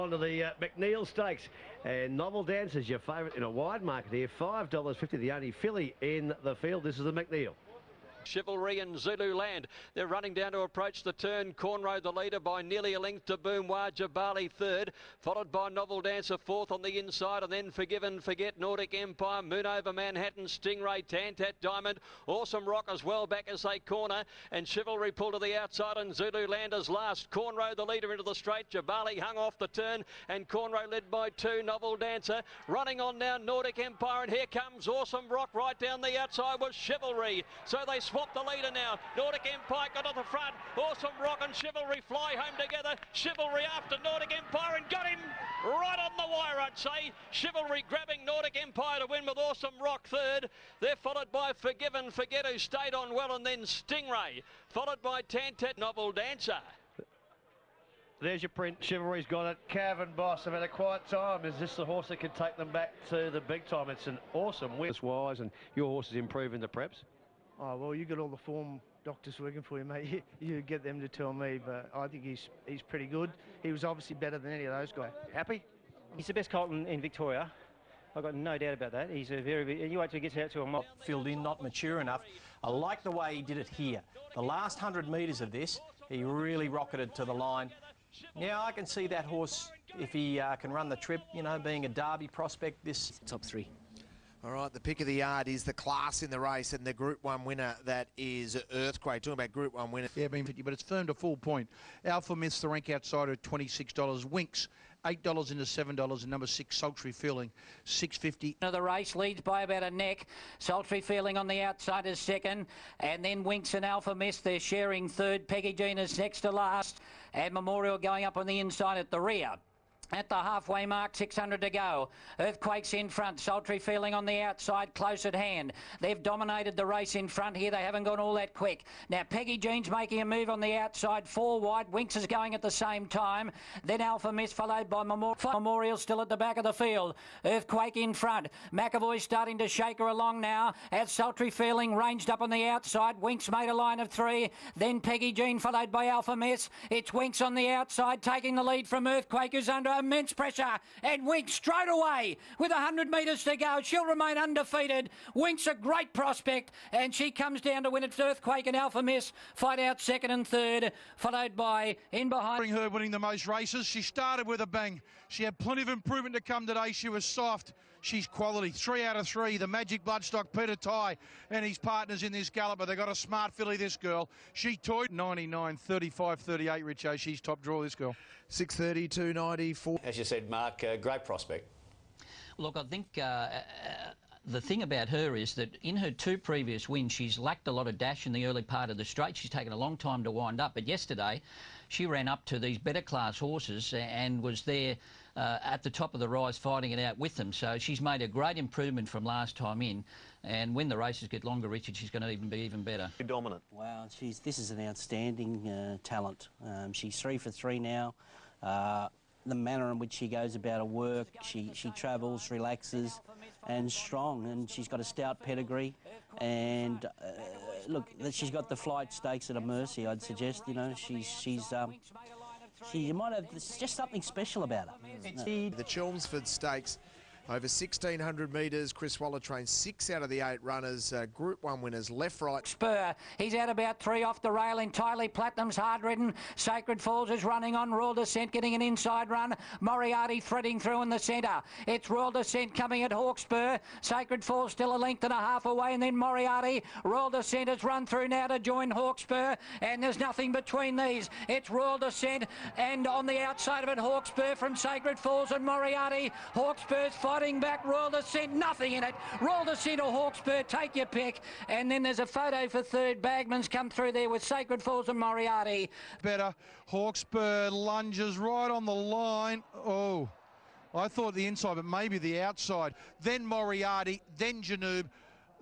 On to the McNeil Stakes, and Novel Dance is your favourite in a wide market here. $5.50, the only filly in the field. This is the McNeil. Chivalry and Zululand. They're running down to approach the turn. Cornrow the leader by nearly a length to Boomwa. Jabali third, followed by Novel Dancer fourth on the inside, and then Forgive and Forget, Nordic Empire, Moon Over Manhattan, Stingray, Tantat Diamond, Awesome Rock as well back as they corner, and Chivalry pull to the outside and Zululand is last. Cornrow the leader into the straight. Jabali hung off the turn, and Cornrow led by two. Novel Dancer running on now, Nordic Empire, and here comes Awesome Rock. Right down the outside was Chivalry, so they swap the leader now. Nordic Empire got to the front. Awesome Rock and Chivalry fly home together. Chivalry after Nordic Empire and got him right on the wire, I'd say. Chivalry grabbing Nordic Empire to win with Awesome Rock third. They're followed by Forgive and Forget, who stayed on well, and then Stingray, followed by Tantat. Novel Dancer. There's your print. Chivalry's got it. Cav and Boss have had a quiet time. Is this the horse that can take them back to the big time? It's an awesome win. Wise, and your horse is improving the preps. Oh, well, you got all the form doctors working for you, mate. You get them to tell me, but I think he's pretty good. He was obviously better than any of those guys. Happy? He's the best colt in Victoria. I've got no doubt about that. He's a very... You wait till he gets out to a mob. Filled in, not mature enough. I like the way he did it here. The last 100 metres of this, he really rocketed to the line. Now, I can see that horse, if he can run the trip, you know, being a Derby prospect, this... Top three. All right, the pick of the yard is the class in the race, and the Group 1 winner, that is Earthquake. Talking about Group 1 winner. Yeah, been 50, but it's firm to full point. Alpha Myth's the rank outsider at $26. Winks, $8 into $7, and number 6, Sultry Feeling, $6.50. The race leads by about a neck. Sultry Feeling on the outside is second, and then Winks and Alpha Myth, they're sharing third. Peggy Jean is next to last, and Memorial going up on the inside at the rear. At the halfway mark, 600 to go. Earthquake's in front. Sultry Feeling on the outside, close at hand. They've dominated the race in front here. They haven't gone all that quick. Now, Peggy Jean's making a move on the outside, 4 wide. Winks is going at the same time. Then Alpha Myth, followed by Memorial, still at the back of the field. Earthquake in front. McAvoy's starting to shake her along now. As Sultry Feeling ranged up on the outside. Winks made a line of 3. Then Peggy Jean, followed by Alpha Myth. It's Winks on the outside, taking the lead from Earthquake, who's under immense pressure, and Winks straight away with 100 metres to go. She'll remain undefeated. Winks a great prospect, and she comes down to win. It's Earthquake and Alpha Myth fight out second and third, followed by in behind. Her winning the most races. She started with a bang. She had plenty of improvement to come today. She was soft. She's quality. 3 out of 3. The Magic Bloodstock, Peter Ty and his partners in this galloper. They got a smart filly, this girl. She toyed 99, 35, 38, Richo. She's top draw, this girl. 6:30, 294. As you said, Mark, great prospect. Look, I think the thing about her is that in her 2 previous wins, she's lacked a lot of dash in the early part of the straight. She's taken a long time to wind up, but yesterday she ran up to these better class horses and was there at the top of the rise fighting it out with them. So she's made a great improvement from last time in, and when the races get longer, Richard, she's going to be even better. Dominant. Wow, this is an outstanding talent. She's 3 for 3 now. The manner in which she goes about her work, she travels, relaxes, and strong, and she's got a stout pedigree. And look, she's got the flight stakes at a mercy. I'd suggest, you know, she might have just something special about her. The Chelmsford Stakes. Over 1,600 metres, Chris Waller trains 6 out of the 8 runners, Group 1 winners, left, right. Spur, he's out about 3 off the rail. Entirely Platinum's hard ridden. Sacred Falls is running on. Royal Descent getting an inside run. Moriarty threading through in the centre. It's Royal Descent coming at Hawkspur. Sacred Falls still a length and a half away, and then Moriarty. Royal Descent has run through now to join Hawkspur, and there's nothing between these. It's Royal Descent, and on the outside of it, Hawkspur from Sacred Falls and Moriarty. Hawkspur's fighting back. Royal Descent, nothing in it. Royal Descent or Hawkspur, take your pick. And then there's a photo for third. Bagman's come through there with Sacred Falls and Moriarty. Better. Hawkspur lunges right on the line. Oh, I thought the inside, but maybe the outside. Then Moriarty, then Janoob.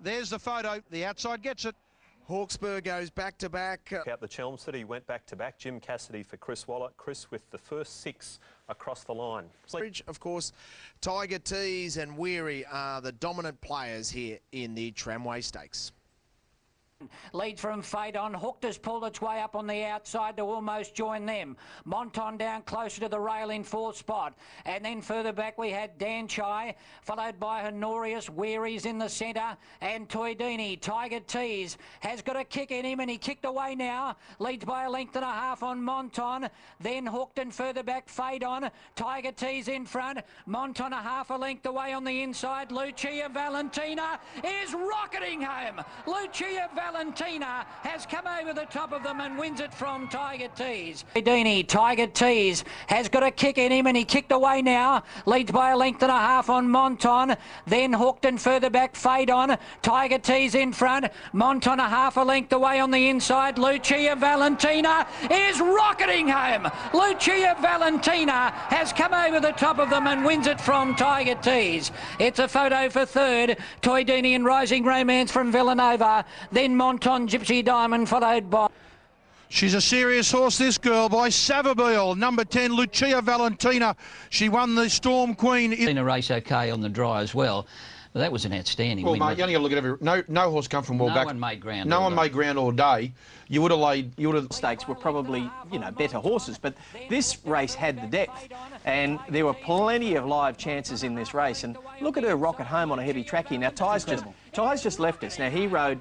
There's the photo. The outside gets it. Hawkspur goes back-to-back. Out the Chelmsford, he went back-to-back. Jim Cassidy for Chris Waller. Chris with the first 6 across the line. Of course, Tiger Tease and Weary are the dominant players here in the Tramway Stakes. Leads from Fade On. Hooked has pulled its way up on the outside to almost join them. Monton down closer to the rail in fourth spot. And then further back we had Dan Chai, followed by Honorius. Weary's in the centre. And Toydini. Tiger Tease has got a kick in him and he kicked away now. Leads by a length and a half on Monton. Then Hooked and further back Fade On. Tiger Tease in front. Monton a half a length away on the inside. Lucia Valentina is rocketing home. Lucia Valentina has come over the top of them and wins it from Tiger Tease. Tiger Tease has got a kick in him and he kicked away now. Leads by a length and a half on Monton. Then Hooked and further back Fade On. Tiger Tease in front. Monton a half a length away on the inside. Lucia Valentina is rocketing home. Lucia Valentina has come over the top of them and wins it from Tiger Tease. It's a photo for third. Toydini and Rising Romance from Villanova. Then Monton Gypsy Diamond followed by... She's a serious horse, this girl, by Savabeel. Number 10, Lucia Valentina. She won the Storm Queen. In a race okay on the dry as well. But that was an outstanding win. Well, mate, you only got to look at every... No horse come from well back. No one made ground. No one made ground all day. You would have Stakes were probably, better horses, but this race had the depth, and there were plenty of live chances in this race. And look at her rocket home on a heavy track here. Now, Ty's just left us. Now, he rode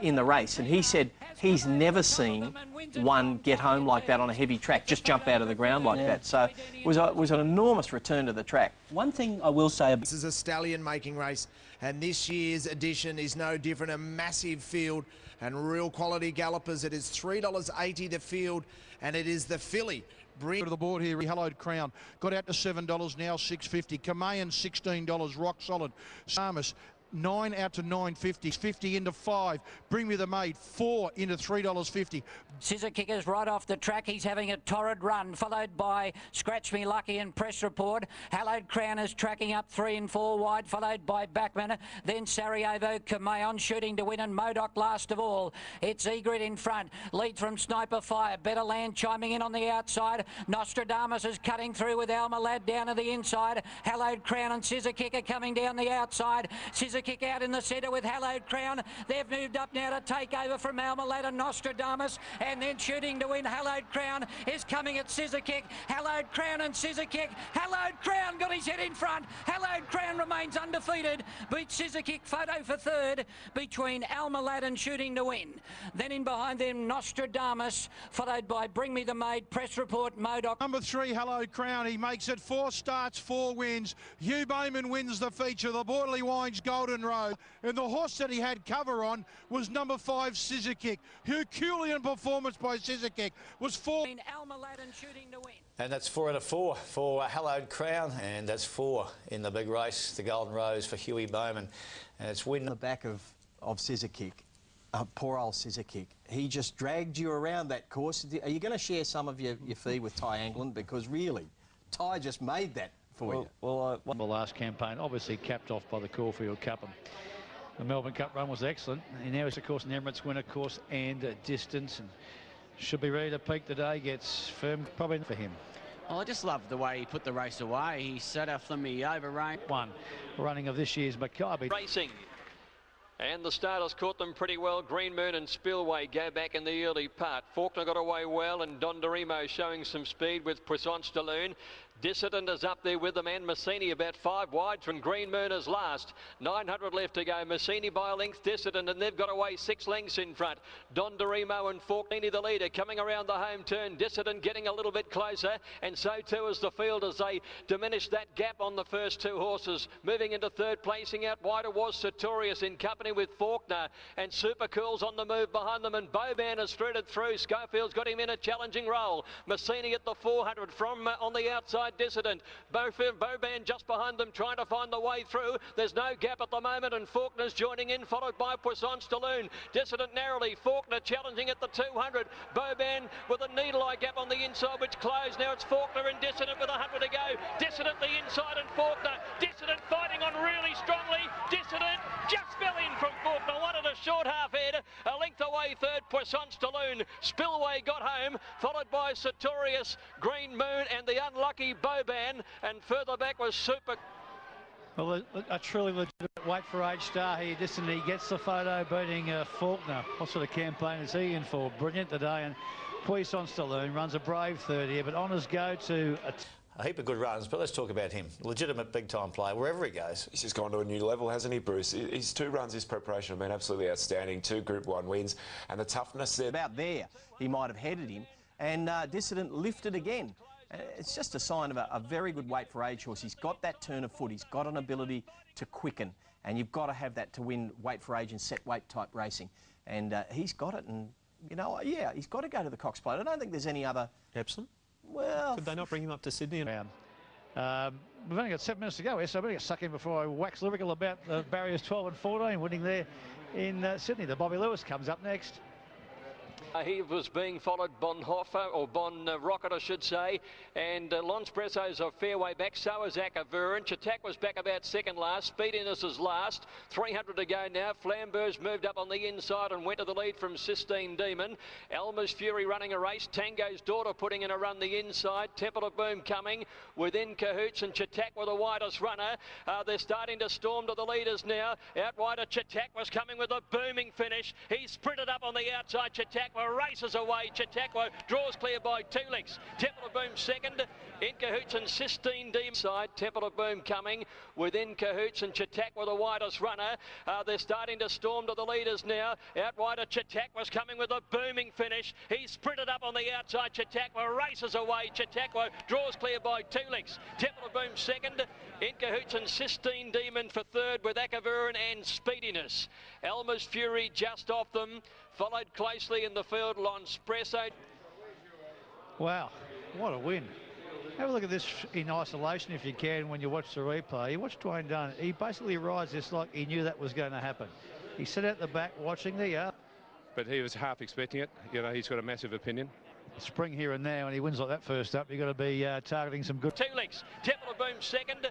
in the race, and he said he's never seen one get home like that on a heavy track, just jump out of the ground like that. So it was an enormous return to the track. One thing I will say... This is a stallion-making race, and this year's edition is no different. A massive field and real quality gallopers. It is $3.80 the field, and it is the filly. To the board here, Hallowed Crown got out to $7, now $6.50. Kamayan $16, rock solid. Samus 9 out to $9.50, 50 into 5. Bring Me the Maid 4 into $3.50. Scissor Kickers right off the track. He's having a torrid run, followed by Scratch Me Lucky and Press Report. Hallowed Crown is tracking up 3 and 4 wide, followed by Backman. Then Sarajevo, Kamayon shooting to win, and Modoc last of all. It's Egret in front. Lead from Sniper Fire. Better Land chiming in on the outside. Nostradamus is cutting through with Alma Lad down to the inside. Hallowed Crown and Scissor Kicker coming down the outside. Scissor Kick out in the centre with Hallowed Crown. They've moved up now to take over from Alma Lad and Nostradamus. And then shooting to win, Hallowed Crown is coming at Scissor Kick. Hallowed Crown and Scissor Kick. Hallowed Crown got his head in front. Hallowed Crown remains undefeated. Beats Scissor Kick, photo for third between Alma Lad and Shooting to Win. Then in behind them, Nostradamus, followed by Bring Me the Maid, Press Report, Modoc. Number 3, Hallowed Crown. He makes it 4 starts, 4 wins. Hugh Bowman wins the feature. The Borderly Wines Golden Road. And the horse that he had cover on was number 5, Scissor Kick. Herculean performance by Scissor Kick was 4. And that's 4 out of 4 for Hallowed Crown, and that's 4 in the big race, the Golden Rose for Huey Bowman. And it's win. On the back of Scissor Kick, poor old Scissor Kick. He just dragged you around that course. Are you going to share some of your fee with Ty Anglin? Because really, Ty just made that for you. Well, won the last campaign, obviously capped off by the Caulfield Cup. And the Melbourne Cup run was excellent. And now he's, of course, an Emirates winner, course and distance. And should be ready to peak today. Gets firm, probably for him. Well, I just love the way he put the race away. He set off them, he overran. One running of this year's Maccabi. Racing. And the starters caught them pretty well. Green Moon and Spillway go back in the early part. Faulkner got away well, and Don Dorimo showing some speed with Puissance de Lune. Dissident is up there with them, and Massini about 5 wide from Green Moon is last. 900 left to go. Massini by a length, Dissident, and they've got away 6 lengths in front. Don Dorimo and Faulkner the leader coming around the home turn. Dissident getting a little bit closer, and so too is the field as they diminish that gap on the first 2 horses. Moving into third, placing out wider was Sartorius in company with Faulkner, and Super Cool's on the move behind them, and Boban has threaded through. Schofield's got him in a challenging role. Massini at the 400 from on the outside. Dissident. Boban just behind them trying to find the way through. There's no gap at the moment, and Faulkner's joining in, followed by Puissance de Lune. Dissident narrowly. Faulkner challenging at the 200. Boban with a needle-eye gap on the inside which closed. Now it's Faulkner and Dissident with 100 to go. Dissident the inside and Faulkner. Dissident fighting on really strongly. Dissident just fell in from Faulkner. Wanted a short half head. A length away third, Puissance de Lune. Spillway got home, followed by Sartorius, Green Moon and the unlucky Boban, and further back was Super Well, a truly legitimate weight for age star here. Distant, he gets the photo beating Faulkner. What sort of campaign is he in for? Brilliant today. And Puissant Stalloon runs a brave third here, but honours go to a heap of good runs, but let's talk about him. Legitimate big-time player, wherever he goes. He's just gone to a new level, hasn't he, Bruce? His 2 runs, his preparation have been absolutely outstanding. 2 Group 1 wins, and the toughness there. About there, he might have headed him, and Dissident lifted again. It's just a sign of a very good weight for age horse. He's got that turn of foot. He's got an ability to quicken, and you've got to have that to win weight for age and set weight type racing. And he's got it, and, you know, yeah, he's got to go to the Cox Plate. I don't think there's any other... Epsom? Well... Could they not bring him up to Sydney? We've only got 7 minutes to go here, so I'm going to get stuck in before I wax lyrical about the barriers 12 and 14 winning there in Sydney. The Bobby Lewis comes up next. He was being followed Bonhoeffer, or Bon Rocket, I should say, and Lonspresso's a fair way back. So is Akavurin. Chatak was back about second last. Speediness is last. 300 to go now. Flambeur's moved up on the inside and went to the lead from Sistine Demon. Elmer's Fury running a race. Tango's Daughter putting in a run the inside. Temple of Boom coming within Cahoots, and Chatak with the widest runner. They're starting to storm to the leaders now. Out wider, Chatak was coming with a booming finish. He sprinted up on the outside. Chautauqua races away. Chautauqua draws clear by 2 lengths. Temple of Boom second. In Cahoots and Sistine Demon side. Temple of Boom coming within Cahoots, and Chautauqua the widest runner. They're starting to storm to the leaders now. Out wider, Chautauqua's coming with a booming finish. He sprinted up on the outside. Chautauqua races away. Chautauqua draws clear by 2 lengths. Temple of Boom second. In Cahoots and Sistine Demon for third with Akavurin and Speediness. Elmer's Fury just off them. Followed closely in the field, Lonspresso. Wow, what a win. Have a look at this in isolation if you can when you watch the replay. You watch Dwayne Dunn. He basically rides this like he knew that was going to happen. He sat at the back watching the but he was half expecting it. You know, he's got a massive opinion. Spring here and now, and he wins like that first up. You've got to be targeting some good... 2 lengths. Temple of Boom second.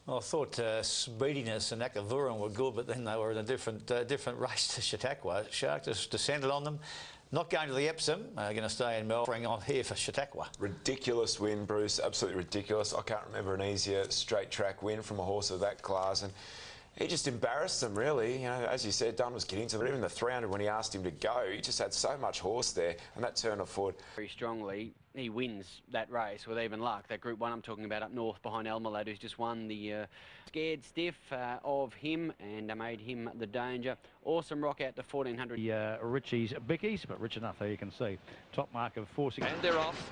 Well, I thought Speediness and Akavurin were good, but then they were in a different race to Chautauqua. Shark just descended on them. Not going to the Epsom, going to stay in Melbourne on here for Chautauqua. Ridiculous win, Bruce, absolutely ridiculous. I can't remember an easier straight track win from a horse of that class, and he just embarrassed them, really. You know, as you said, Dunn was getting to them. Even the 300, when he asked him to go, he just had so much horse there, and that turn of foot. Very strongly, he wins that race with even luck. That Group 1 I'm talking about up north behind Elmalad, who's just won the scared stiff of him and made him the danger. Awesome Rock out to 1400. Richie's Bickies, but rich enough there you can see. Top mark of 460. And they're off.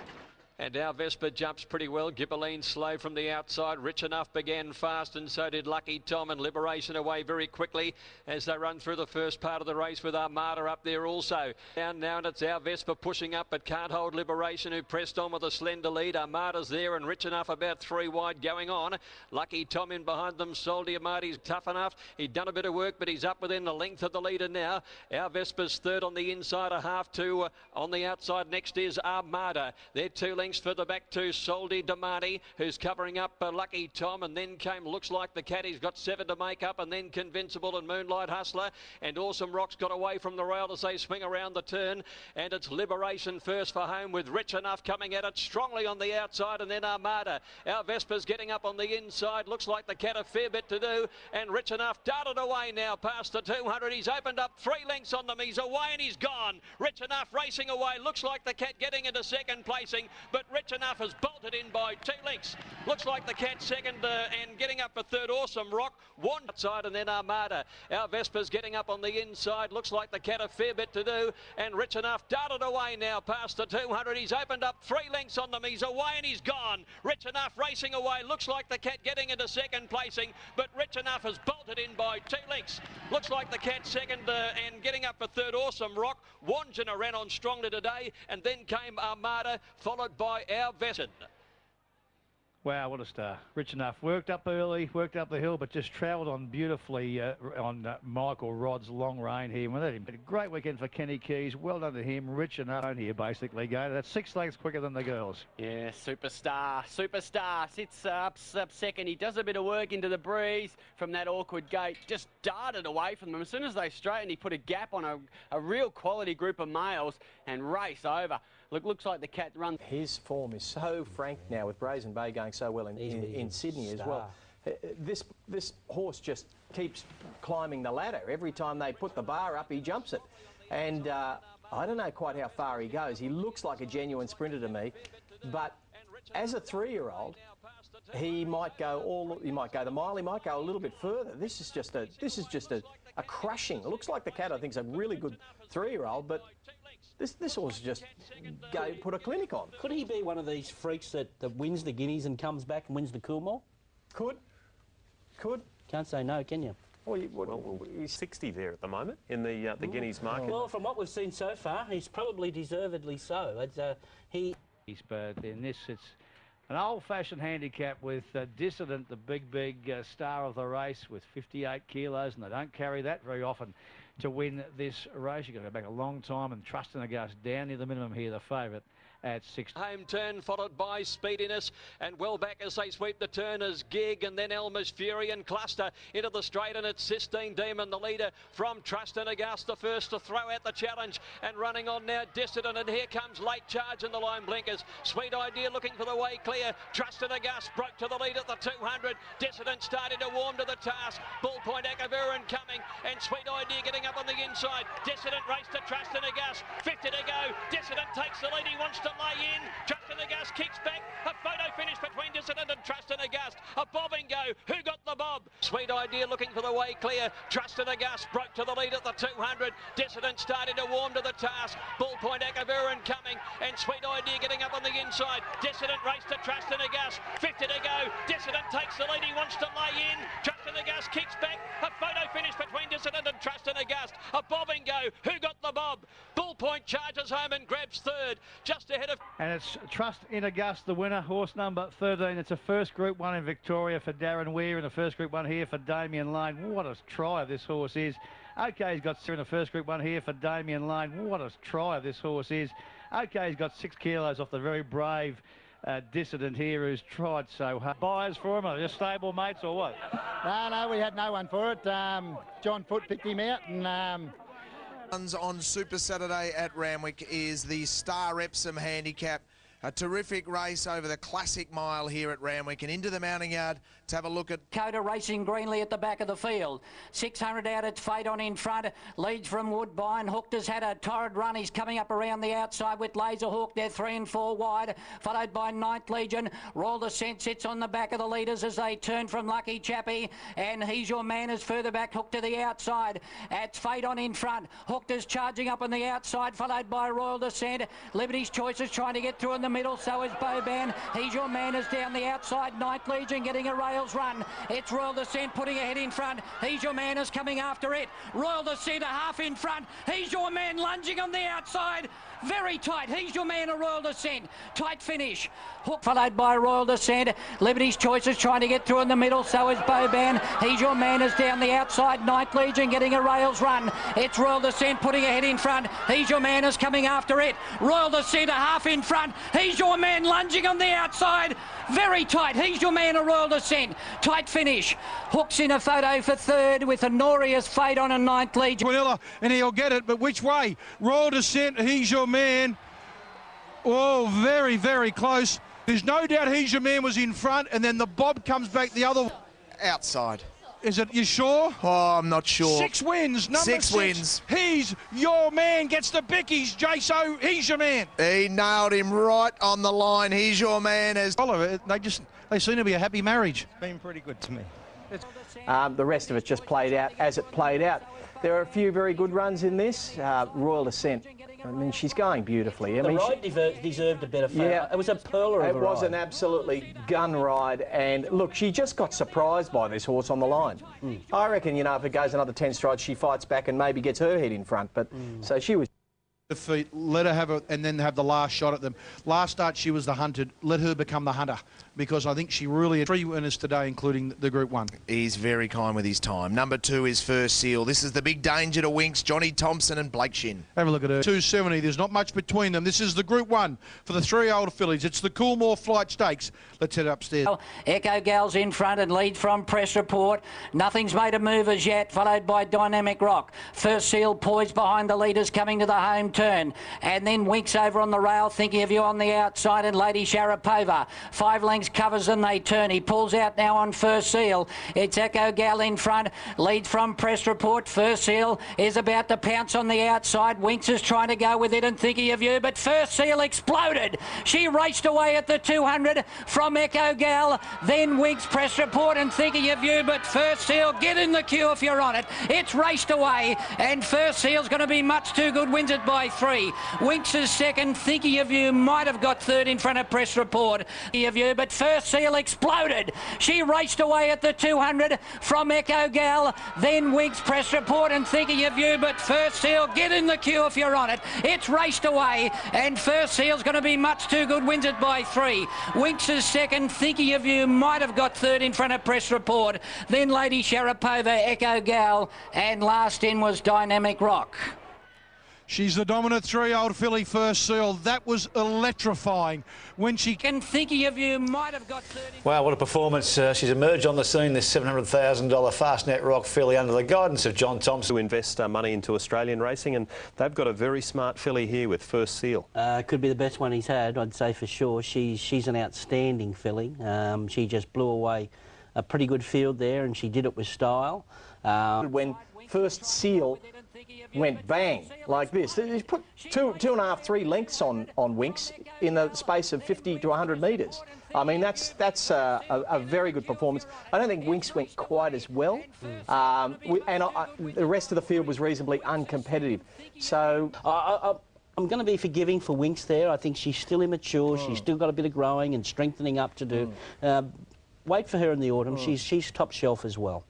And our Vespa jumps pretty well. Gibberline slow from the outside. Rich Enough began fast, and so did Lucky Tom, and Liberation away very quickly as they run through the first part of the race with Armada up there also. Down now, and it's our Vespa pushing up, but can't hold Liberation, who pressed on with a slender lead. Armada's there, and Rich Enough about 3 wide going on. Lucky Tom in behind them. Soldi Amadi's tough enough. He'd done a bit of work, but he's up within the length of the leader now. Our Vespa's third on the inside, a half 2 on the outside. Next is Armada. They're 2 lengths further back to Soldi Damani, who's covering up Lucky Tom, and then came Looks Like the Cat. He's got 7 to make up, and then Convincible and Moonlight Hustler, and Awesome Rock's got away from the rail as they swing around the turn, and it's Liberation first for home with Rich Enough coming at it strongly on the outside, and then Armada. Our Vespa's getting up on the inside. Looks Like the Cat, a fair bit to do, and Rich Enough darted away now past the 200. He's opened up 3 lengths on them. He's away and he's gone. Rich Enough racing away. Looks Like the Cat getting into second placing, but Rich Enough has bolted in by 2 lengths. Looks Like the Cat second and getting up for third. Awesome Rock one outside, and then Armada. Our Vespa's getting up on the inside. Looks Like the Cat, a fair bit to do, and Rich Enough darted away now past the 200. He's opened up 3 lengths on them. He's away and he's gone. Rich Enough racing away. Looks Like the Cat getting into second placing, but Rich Enough has bolted in by 2 lengths. Looks Like the Cat second and getting up for third. Awesome Rock. Wandjina ran on strongly today, and then came Armada, followed by our Vespa. Wow, what a star. Rich Enough. Worked up early, worked up the hill, but just travelled on beautifully on Michael Rodd's long rein here. Well, a great weekend for Kenny Keys. Well done to him. Rich Enough here, basically, going. That's 6 lengths quicker than the girls. Yeah, superstar. Sits up second. He does a bit of work into the breeze from that awkward gate. Just darted away from them. As soon as they straightened, he put a gap on a real quality group of males and race over. Looks like the Cat run. His form is so frank now with Brazen Bay going so well in Sydney as well. This horse just keeps climbing the ladder. Every time they put the bar up, he jumps it. And I don't know quite how far he goes. He looks like a genuine sprinter to me. But as a 3-year-old, he might go the mile. He might go a little bit further. This is just a crushing. It looks like the cat, I think, is a really good 3-year-old, but this horse just put a clinic on. Could he be one of these freaks that wins the Guineas and comes back and wins the Coolmore? Could. Can't say no, can you? Well, he's 60 there at the moment in the Guineas market. Well, from what we've seen so far, he's probably deservedly so. But in this, it's an old-fashioned handicap with Dissident, the big star of the race, with 58 kilos, and they don't carry that very often to win this race. You've got to go back a long time, and Trust in August down near the minimum here, the favourite at 6. Home turn followed by Speediness, and well back as they sweep the turn is Gig, and then Elmer's Fury and Cluster into the straight, and it's Sistine Demon, the leader from Trust in August, the first to throw out the challenge, and running on now Dissident, and here comes Late Charge in the line blinkers. Sweet Idea looking for the way clear. Trust in August broke to the lead at the 200. Dissident starting to warm to the task. Bullpoint Akavuran coming, and Sweet Idea getting up on the inside. Dissident race to Trust in August. 50 to go. Dissident takes the lead. He wants to lay in. Trust in August kicks back. A photo finish between Dissident and Trust in August. A bob and go. Who got the bob? Sweet Idea looking for the way clear. Trust in August broke to the lead at the 200. Dissident starting to warm to the task. Bullpoint Akavuran coming, and Sweet Idea getting up on the inside. Dissident race to Trust in August. 50 to go. Dissident takes the lead. He wants to lay in. Trust in August kicks back. A photo finish between Dissident and Trust in August. A bob and go. Who got the bob? Bullpoint charges home and grabs third, just ahead of. And it's Trust in August, the winner, horse number 13. It's a first Group 1 in Victoria for Darren Weir, and a first Group 1 here for Damien Lane. What a try this horse is. OK, he's got in the first Group 1 here for Damien Lane. What a try this horse is. OK, he's got 6 kilos off the very brave Dissident here, who's tried so hard. Buyers for him, are they just stable mates or what? No, we had no one for it. John Foote picked him out, and on Super Saturday at Randwick is the Star Epsom handicap. A terrific race over the Classic Mile here at Randwick, and into the mounting yard to have a look at Coda racing greenly at the back of the field. 600 out, it's Fade On in front. Leads from Woodbine. Hooked has had a torrid run. He's coming up around the outside with Laser Hawk. They're 3 and 4 wide, followed by Ninth Legion. Royal Descent sits on the back of the leaders as they turn from Lucky Chappie, and He's Your Man is further back, hooked to the outside. It's Fade On in front. Hooked is charging up on the outside, followed by Royal Descent. Liberty's Choice is trying to get through in the middle, so is Boban. He's Your Man is down the outside. Ninth Legion getting a rails run. It's Royal Descent putting ahead in front. He's Your Man is coming after it. Royal Descent a half in front. He's Your Man lunging on the outside. Very tight. He's Your Man, a Royal Descent. Tight finish. Hook followed by Royal Descent. Liberty's Choice is trying to get through in the middle, so is Boban. He's Your Man is down the outside. Ninth Legion getting a rails run. It's Royal Descent putting ahead in front. He's Your Man is coming after it. Royal Descent a half in front. He's Your Man lunging on the outside. Very tight. He's Your Man, a Royal Descent. Tight finish. Hooks in a photo for third with Honorius Fade On and Ninth Legion. Vanilla, and he'll get it, but which way? Royal Descent, He's Your Man. Oh, very, very close. There's no doubt He's Your Man was in front, and then the bob comes back the other. Outside. Is it, you sure? Oh, I'm not sure. 6 wins. Number 6 wins. He's Your Man gets the bickies. Jaso, He's Your Man. He nailed him right on the line. He's Your Man. They seem to be a happy marriage. It's been pretty good to me. The rest of it just played out as it played out. There are a few very good runs in this. Royal Descent, I mean, she's going beautifully. The ride deserved a better fight. Yeah, it was a pearler of a It was ride. an absolutely gun ride, and look, she just got surprised by this horse on the line. I reckon, you know, if it goes another 10 strides, she fights back and maybe gets her head in front, but so she was... Defeat, let her have it, and then have the last shot at them. Last start, she was the hunted. Let her become the hunter, because I think she really had 3 winners today, including the Group 1. He's very kind with his time. Number 2 is First Seal. This is the big danger to Winks, Johnny Thompson and Blake Shin. Have a look at her. 270. There's not much between them. This is the Group 1 for the 3-year-old fillies. It's the Coolmore Flight Stakes. Let's head upstairs. Echo Gal's in front and lead from Press Report. Nothing's made a move as yet, followed by Dynamic Rock. First Seal poised behind the leaders coming to the home turn. And then Winks over on the rail, Thinking of You on the outside, and Lady Sharapova. 5 lengths covers and they turn. He pulls out now on First Seal. It's Echo Gal in front, leads from Press Report. First Seal is about to pounce on the outside. Winks is trying to go with it and Thinking of You, but First Seal exploded. She raced away at the 200 from Echo Gal, then Winks, Press Report and Thinking of You, but First Seal, get in the queue if you're on it. It's raced away, and First Seal's going to be much too good, wins it by 3. Winks is second, Thinking of You might have got third in front of Press Report. Thinking of You, but First Seal exploded. She raced away at the 200 from Echo Gal, then Winks, Press Report and Thinking of You, but First Seal, get in the queue if you're on it. It's raced away, and First Seal's going to be much too good, wins it by 3. Winks is second, Thinking of You might have got third in front of Press Report, then Lady Sharapova, Echo Gal, and last in was Dynamic Rock. She's the dominant 3-year-old filly, First Seal. That was electrifying when she... And Thinking of You might have got 30... Wow, what a performance. She's emerged on the scene, this $700,000 Fastnet Rock filly under the guidance of John Thompson. To invest money into Australian racing, and they've got a very smart filly here with First Seal. Could be the best one he's had, I'd say for sure. She's an outstanding filly. She just blew away a pretty good field there, and she did it with style. When First Seal went bang like this, he's put 2.5, 3 lengths on Winks in the space of 50 to 100 metres. I mean, that's a very good performance. I don't think Winks went quite as well, and the rest of the field was reasonably uncompetitive. So I'm going to be forgiving for Winks there. I think she's still immature. She's still got a bit of growing and strengthening up to do. Wait for her in the autumn. She's top shelf as well.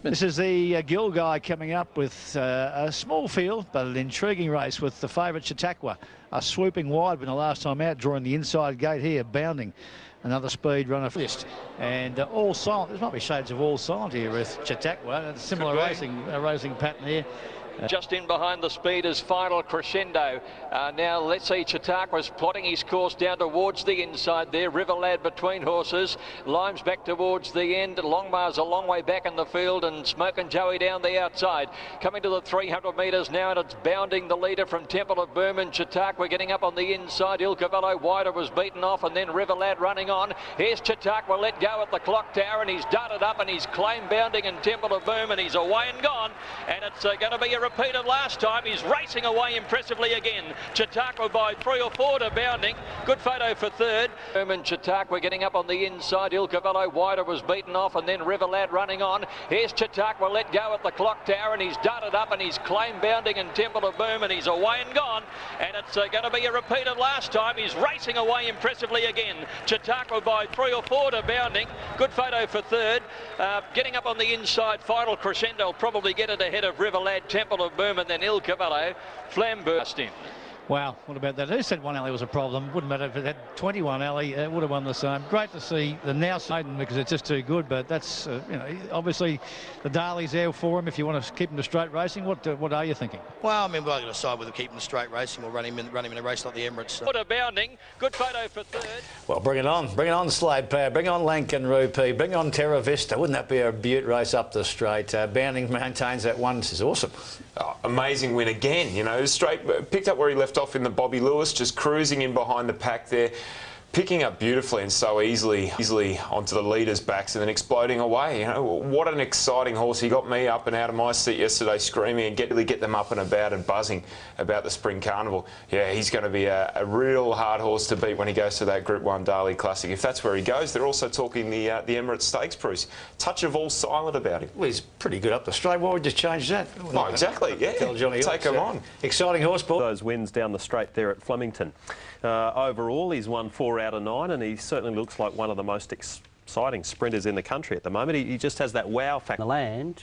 This is the Gill guy coming up with a small field, but an intriguing race with the favourite Chautauqua. Swooping wide when the last time out, drawing the inside gate here, bounding. Another speed runner list. And all silent. There might be shades of all silent here with Chautauqua. A similar racing pattern here. Just in behind the speed is Final Crescendo. Now let's see, Chautauqua's plotting his course down towards the inside there. River Lad between horses. Limes back towards the end. Longmar's a long way back in the field, and Smokin' Joey down the outside. Coming to the 300 metres now, and it's bounding the leader from Temple of Boom, and Chautauqua getting up on the inside. Il Cavallo wider was beaten off, and then River Lad running on. Here's Chautauqua let go at the clock tower, and he's darted up, and he's claim bounding in Temple of Boom, and he's away and gone. And it's going to be a repeat of last time. He's racing away impressively again. Chautauqua by 3 or 4 to bounding. Good photo for third. And Chautauqua getting up on the inside. Il Cavallo wider was beaten off, and then River Lad running on. Here's Chautauqua let go at the clock tower, and he's darted up, and he's claim bounding in Temple of Boom, and he's away and gone. And it's going to be a repeat of last time. He's racing away impressively again. Chautauqua by 3 or 4 to bounding. Good photo for third. Getting up on the inside, Final Crescendo will probably get it ahead of River Lad, Temple of Boom, and then Il Cavallo. Flamburst in. Wow, what about that? Who said 1 alley was a problem? Wouldn't matter if it had 21 alley, it would have won the same. Great to see the now Maiden because it's just too good, but that's, you know, obviously the Darley's there for him if you want to keep him to straight racing. What are you thinking? Well, I mean, we're going to decide whether to keep him to straight racing or run him in a race like the Emirates. So. What a bounding. Good photo for third. Well, bring it on Slade Power, bring on Lankan Rupee, bring on Terra Vista. Wouldn't that be a beaut race up the straight? Bounding maintains that one. This is awesome. Oh, amazing win again, you know, straight, picked up where he left off in the Bobby Lewis, just cruising in behind the pack there, picking up beautifully and so easily onto the leader's backs and then exploding away. You know, what an exciting horse. He got me up and out of my seat yesterday screaming and get them up and about and buzzing about the Spring Carnival. Yeah, he's going to be a real hard horse to beat when he goes to that Group 1 Darley Classic. If that's where he goes, they're also talking the Emirates Stakes, Bruce. Touch of all silent about him. Well, he's pretty good up the straight. Why would you change that? Oh, exactly, yeah. Tell Johnny Take him on. Exciting horse, Paul. Those wins down the straight there at Flemington. Overall, he's won 4 out of 9, and he certainly looks like one of the most exciting sprinters in the country at the moment. He just has that wow factor. The land,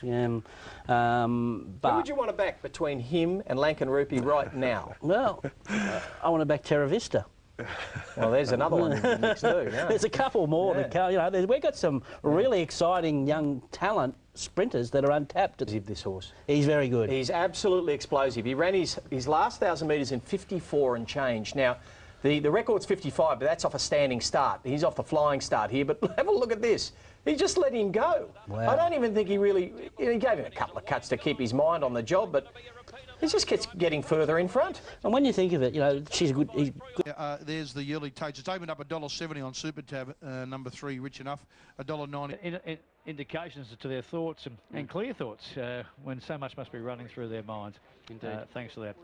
but... Who would you want to back between him and Lankan Rupee right now? Well, I want to back Terra Vista. Well, there's another one in the mix too. No? There's a couple more that come. You know, we've got some really exciting young talent sprinters that are untapped. This horse. He's very good. He's absolutely explosive. He ran his last 1,000 metres in 54 and change. Now, the record's 55, but that's off a standing start. He's off the flying start here, but have a look at this. He just let him go. Wow. I don't even think he really... He gave him a couple of cuts to keep his mind on the job, but He just keeps getting further in front. And when you think of it, you know, she's a good... There's the yearly Tates. It's opened up $1.70 on Super Tab, number 3, Rich Enough, $1.90. Indications to their thoughts and clear thoughts when so much must be running through their minds. Indeed. Thanks for that.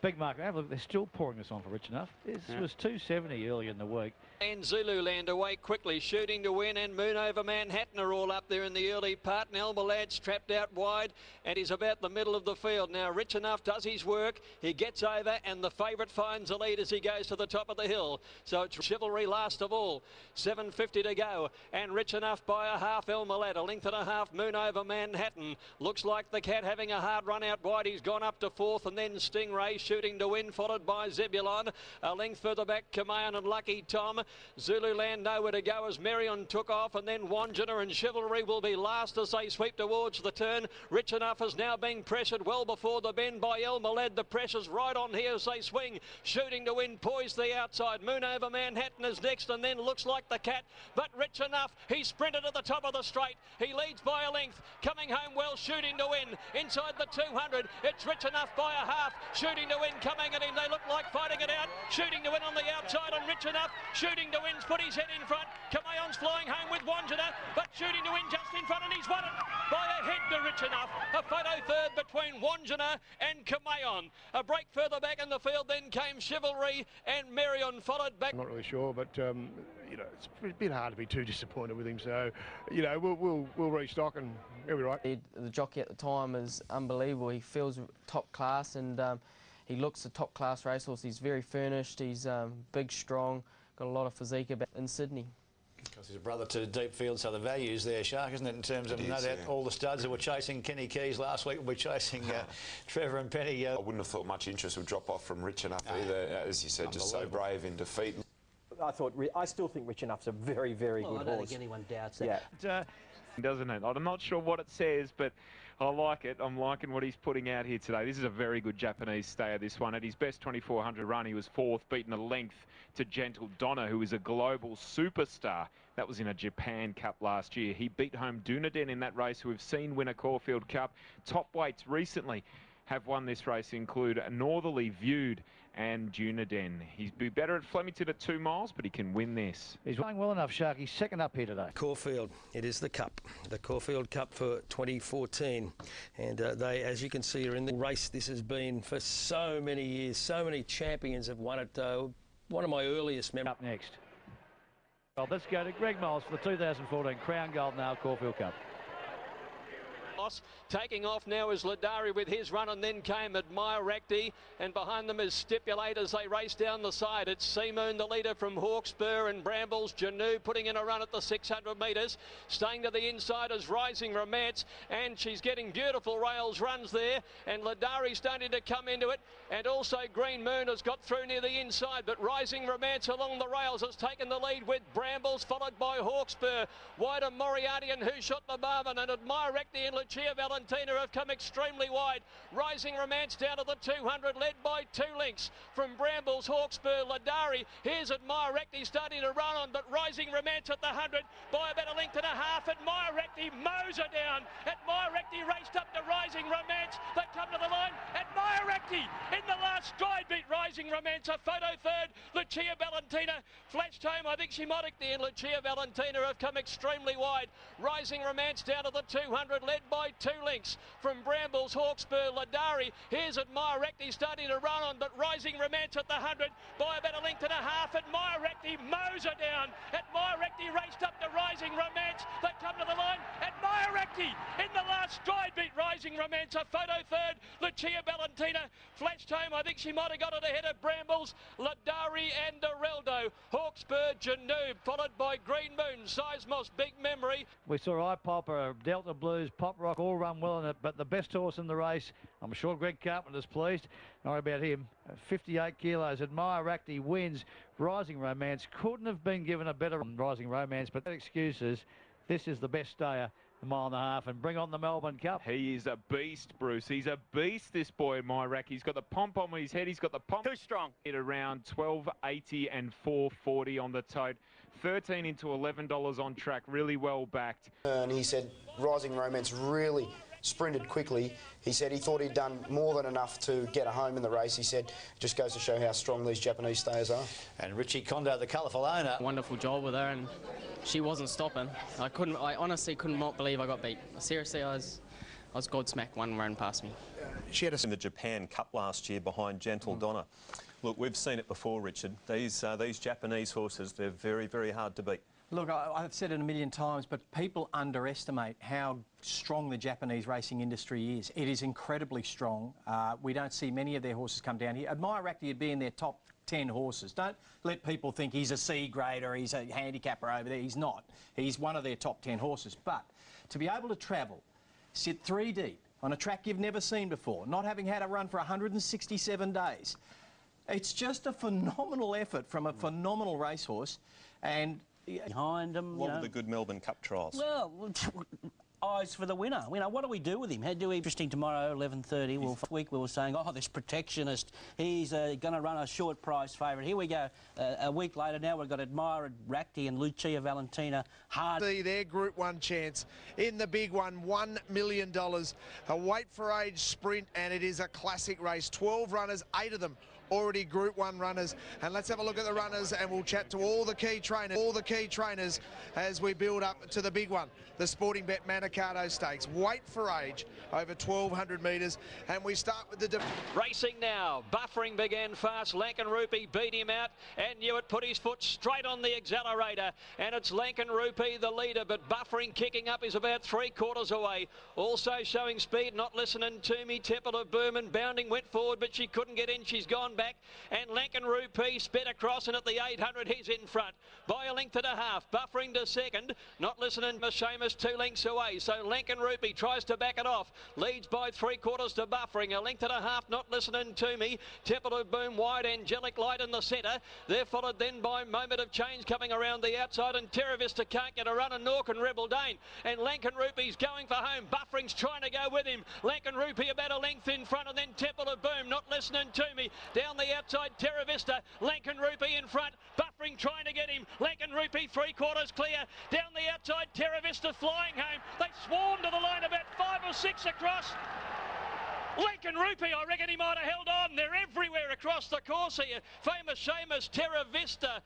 Big market. Have a look, they're still pouring this on for Rich Enough. This was $2.70 early in the week. And Zululand away quickly, shooting to win, and Moon Over Manhattan are all up there in the early part. And Elmalad's trapped out wide, and he's about the middle of the field. Now, Rich Enough does his work. He gets over, and the favourite finds the lead as he goes to the top of the hill. So it's Chivalry last of all. 7.50 to go, and Rich Enough by a half. Elmalad, a length and a half. Moon Over Manhattan. Looks like the Cat having a hard run out wide. He's gone up to 4th, and then Stingray shooting to win, followed by Zebulon. A length further back, Kamayan and Lucky Tom. Zululand nowhere to go as Merion took off, and then Wandjina and Chivalry will be last as they sweep towards the turn. Rich Enough is now being pressured well before the bend by Elmalad. The pressure's right on here as they swing. Shooting to win, poised the outside. Moon Over Manhattan is next, and then looks like the Cat. But Rich Enough, he sprinted at the top of the straight. He leads by a length. Coming home well, shooting to win. Inside the 200, it's Rich Enough by a half. Shooting to win, coming at him. They look like fighting it out. Shooting to win on the outside, and Rich Enough shooting to win. Put his head in front. Kamayon's flying home with Wandjina, but shooting to win just in front, and he's won it by a head to Rich Enough. A photo third between Wandjina and Kamayon. A break further back in the field, then came Chivalry and Merion, followed back. I'm not really sure, but you know, it's a bit hard to be too disappointed with him. So, you know, we'll restock and he'll be right. The jockey at the time is unbelievable. He feels top class, and he looks a top class racehorse. He's very furnished. He's big, strong. Got a lot of physique about in Sydney. Because he's a brother to Deep Field, so the value's there, Shark, isn't it, in terms of no doubt all the studs that were chasing Kenny Keys last week will be chasing Trevor and Penny. I wouldn't have thought much interest would drop off from Rich Enough either, as you said, just so brave in defeat. I still think Rich Enough's a very, very good horse. I don't think anyone doubts that. Yeah. Doesn't it? I'm not sure what it says, but I like it. I'm liking what he's putting out here today. This is a very good Japanese stayer, this one. At his best 2400 run, he was 4th, beaten a length to Gentle Donna, who is a global superstar. That was in a Japan Cup last year. He beat home Dunedin in that race, who we've seen win a Caulfield Cup. Top weights recently have won this race include Northerly Viewed and Dunedin. He's be better at Flemington at 2 miles, but he can win this. He's playing well enough, Shark. He's second up here today. Caulfield, it is the Cup, the Caulfield Cup for 2014. And they, as you can see, are in the race. This has been for so many years. So many champions have won it. One of my earliest memories. Up next. Well, let's go to Greg Miles for the 2014 Crown Gold Nail Caulfield Cup. Taking off now is Ladari with his run, and then came Admire Racti, and behind them is Stipulate as they race down the side. It's Seamoon, the leader from Hawkspur, and Brambles. Janu putting in a run at the 600 metres. Staying to the inside is Rising Romance, and she's getting beautiful rails runs there, and Ladari starting to come into it, and also Green Moon has got through near the inside, but Rising Romance along the rails has taken the lead with Brambles, followed by Hawkspur. Wider Moriarty and Who Shot the Barman, and Admire Racti and Lucia Valentina have come extremely wide. Rising Romance down to the 200, led by 2 lengths from Brambles, Hawkspur, Ladari. Here's Admire Racti starting to run on, but Rising Romance at the 100 by about a length and a half. Admire Racti mows her down. Admire Racti raced up to Rising Romance. They come to the line. Admire Racti in the last stride beat Rising Romance. A photo third. Lucia Valentina flashed home. I think she might have and Lucia Valentina have come extremely wide. Rising Romance down to the 200, led by 2 lengths from Brambles, Hawkspur, Ladari. Here's Admire Racti starting to run on, but Rising Romance at the 100 by about a length and a half. Admire Racti mows her down. Admire Racti raced up to Rising Romance. They come to the line. Admire Racti in the last stride beat Rising Romance. A photo third. Lucia Valentina flashed home. I think she might have got it ahead of Brambles, Ladari and Areldo. Hawkspur, Janoob, followed by Green Moon, Seismos, Big Memory. We saw iPop, Delta Blues, Pop Rock all run well in it, but the best horse in the race, I'm sure Greg Carpenter's pleased. Not about him. 58 kilos. Admire Racti wins. Rising Romance couldn't have been given a better Rising Romance, but that excuses. This is the best stayer. A mile and a half, and bring on the Melbourne Cup. He is a beast, Bruce. He's a beast, this boy, Myrak. He's got the pom-pom on his head. He's got the pom. Too strong. At around 12.80 and 4.40 on the tote. 13 into $11 on track. Really well backed. And he said Rising Romance really sprinted quickly. He said he thought he'd done more than enough to get a home in the race. He said it just goes to show how strong these Japanese stayers are. And Richie Kondo, the colourful owner. Wonderful job with her, and she wasn't stopping. I honestly could not believe I got beat. Seriously, I was Godsmack one run past me. She had in the Japan Cup last year behind Gentle Donna. Look, we've seen it before, Richard. These Japanese horses, they're very, very hard to beat. Look, I've said it a million times, but people underestimate how strong the Japanese racing industry is. It is incredibly strong. We don't see many of their horses come down here. Admire Racti would be in their top 10 horses. Don't let people think he's a C grade or he's a handicapper over there. He's not. He's one of their top 10 horses. But to be able to travel, sit 3 deep on a track you've never seen before, not having had a run for 167 days, it's just a phenomenal effort from a phenomenal racehorse. And behind them, what were the good Melbourne Cup trials? Well, eyes for the winner. You know, what do we do with him? How do we? Interesting tomorrow, 11:30. Well, last week we were saying, oh, this protectionist, he's going to run a short price favourite. Here we go. A week later now, we've got Admire Racti and Lucia Valentina hard. Their Group 1 chance in the big one, $1 million. A weight for age sprint, and it is a classic race. 12 runners, 8 of them already Group 1 runners. And let's have a look at the runners, and we'll chat to all the key trainers as we build up to the big one, the Sporting Bet Manikato Stakes. Weight for age over 1,200 metres, and we start with the racing now. Buffering began fast. Lankan Rupee beat him out, and Hewitt put his foot straight on the accelerator, and it's Lankan Rupee the leader, but Buffering kicking up is about 3/4 away. Also showing speed, not listening to me. Temple of Berman bounding went forward, but she couldn't get in. She's gone back, and Lankan Rupee sped across, and at the 800 he's in front by a length and a half. Buffering to second, not listening to Seamus 2 lengths away, so Lankan Rupee tries to back it off, leads by 3/4 to Buffering, a length and a half, not listening to me. Temple of Boom wide, Angelic Light in the centre. They're followed then by Moment of Change coming around the outside, and Terra Vista can't get a run, and Nork and Rebel Dane, and Lankan Rupee's going for home. Buffering's trying to go with him. Lankan Rupee about a length in front, and then Temple of Boom not listening to me. Down the outside, Terra Vista, Lankan Rupee in front, Buffering trying to get him. Lankan Rupee 3/4 clear. Down the outside, Terra Vista flying home. They swarm to the line about 5 or 6 across. Lankan Rupee, I reckon he might have held on. They're everywhere across the course here. Famous Seamus, Terra Vista,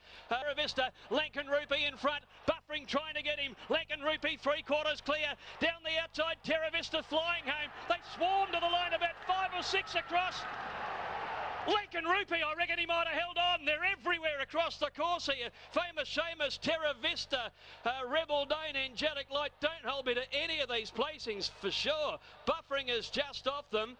Lankan Rupee in front. Buffering trying to get him. Lankan Rupee 3/4 clear. Down the outside, Terra Vista flying home. They swarm to the line about 5 or 6 across. Lankan Rupee, I reckon he might have held on. They're everywhere across the course here. Famous Seamus, Terra Vista, Rebel Dane, Angelic Light don't hold me to any of these placings for sure. Buffering is just off them.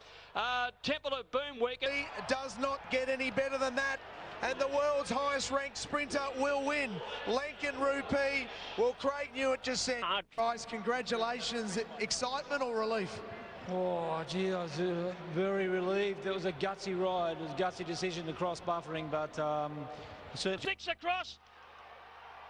Temple of Boom weakened. He does not get any better than that, and the world's highest ranked sprinter will win. Lankan Rupee. Well, Craig Newitt just said, guys, congratulations. Excitement or relief? Oh, gee, I was very relieved. It was a gutsy ride. It was a gutsy decision to cross Buffering, but certainly... 6 across.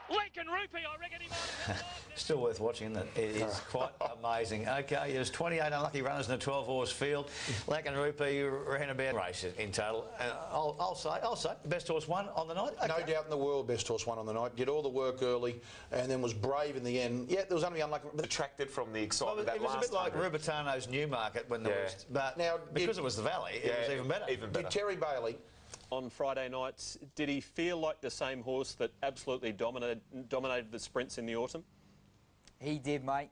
Lankan Rupee, I reckon he might have Still worth watching, isn't it? It is quite amazing. Okay, there's 28 unlucky runners in a 12-horse field. Lankan Rupee ran about races in total. I'll say, best horse won on the night. Okay. No doubt in the world, best horse won on the night. Did all the work early and then was brave in the end. Yeah, there was only unlucky. Detracted from the excitement of that last. It was a bit like Rubitano's Newmarket when there was... But now, because it was the Valley, it was even better. Did Terry Bailey... On Friday nights, did he feel like the same horse that absolutely dominated the sprints in the autumn? He did, mate.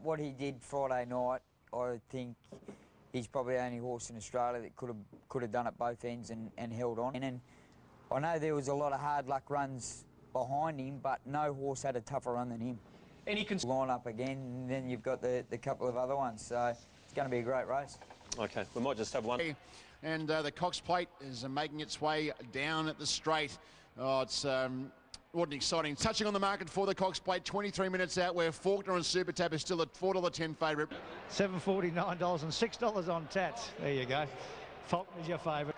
What he did Friday night, I think he's probably the only horse in Australia that could have done it both ends and held on. And I know there was a lot of hard luck runs behind him, but no horse had a tougher run than him. And he can line up again, and then you've got the couple of other ones. So it's going to be a great race. Okay, we might just have one. And the Cox Plate is making its way down at the straight. Oh, it's what an exciting touching on the market for the Cox Plate. 23 minutes out, where Faulkner and Super Tab is still at $4.10 favourite. $7.49 and $6 on Tats. There you go. Faulkner's your favourite.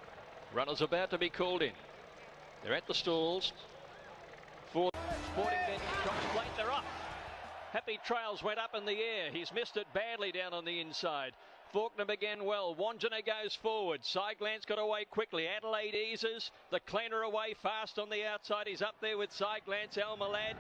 Runners about to be called in. They're at the stalls. For Sporting Bet Cox Plate, they're up. Happy Trails went up in the air. He's missed it badly down on the inside. Faulkner began well. Wandjina goes forward. Sideglance got away quickly. Adelaide eases. The Cleaner away fast on the outside. He's up there with Sideglance. Al Malad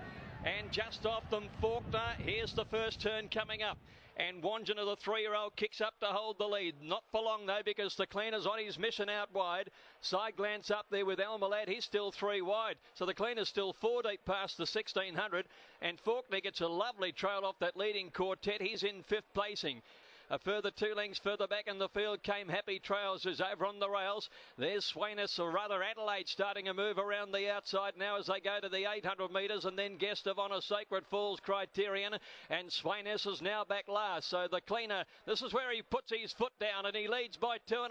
And just off them, Faulkner. Here's the first turn coming up. And Wandjina, the 3-year-old, kicks up to hold the lead. Not for long, though, because the cleaner's on his mission out wide. Side glance up there with Almalad. He's still 3 wide. So the cleaner's still 4 deep past the 1600. And Faulkner gets a lovely trail off that leading quartet. He's in 5th placing. A further 2 lengths further back in the field came Happy Trails, who's over on the rails. There's Sweyness, or rather Adelaide, starting to move around the outside now as they go to the 800 metres, and then Guest of Honour, Sacred Falls, Criterion, and Sweyness is now back last. So the cleaner, this is where he puts his foot down, and he leads by 2.5.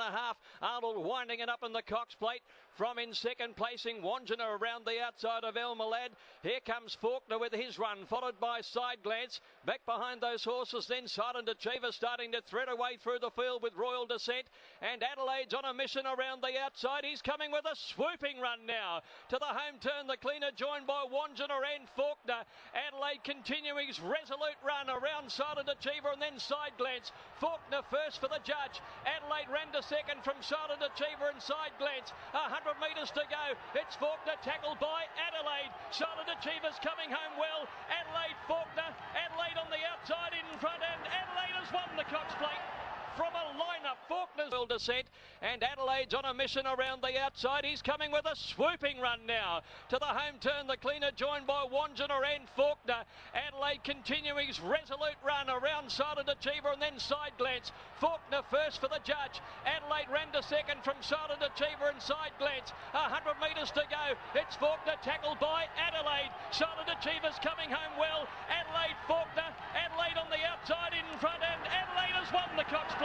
Arnold winding it up in the Cox Plate. From in second placing, Wandjina around the outside of Almalad. Here comes Faulkner with his run, followed by Side Glance. Back behind those horses, then Silent Achiever starting to thread away through the field with Royal Descent. And Adelaide's on a mission around the outside. He's coming with a swooping run now. To the home turn, the cleaner joined by Wandjina and Faulkner. Adelaide continuing his resolute run around Silent Achiever and then Side Glance. Faulkner first for the judge. Adelaide ran to second from Silent Achiever and Side Glance. 100 metres to go. It's Faulkner tackled by Adelaide. Silent Achiever's coming home well. Adelaide, Faulkner. Adelaide on the outside in front, and Adelaide has won the Cox Plate. From a lineup, Faulkner's will descent, and Adelaide's on a mission around the outside. He's coming with a swooping run now. To the home turn, the cleaner joined by Wandjina and Faulkner. Adelaide continuing his resolute run around Silent Achiever and then Side Glance. Faulkner first for the judge. Adelaide ran to second from Silent Achiever and Side Glance. 100 metres to go. It's Faulkner tackled by Adelaide. Silent Achiever's coming home well. Adelaide, Faulkner. Adelaide on the outside in front, and Adelaide has won the Cox Plate.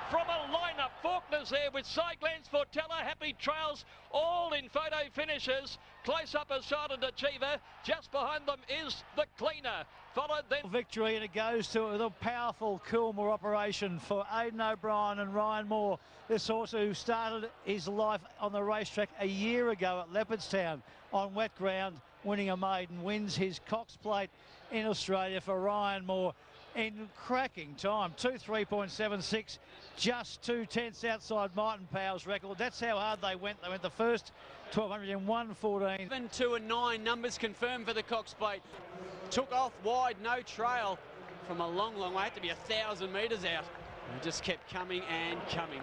From a lineup, Faulkner's there with Side Glance, Fortella, Happy Trails, all in photo finishes. Close up as Silent Achiever. Just behind them is the cleaner. Followed then victory, and it goes to the powerful Coolmore operation for Aidan O'Brien and Ryan Moore. This horse who started his life on the racetrack a year ago at Leopardstown on wet ground, winning a maiden, wins his Cox Plate in Australia for Ryan Moore in cracking time. 2:3.76, just 2/10 outside Martin Power's record. That's how hard they went. They went the first 1200 in 1:14. 7, 2 and 9 numbers confirmed for the Cox Plate. Took off wide, no trail from a long, long way. Had to be 1,000 metres out. And just kept coming and coming.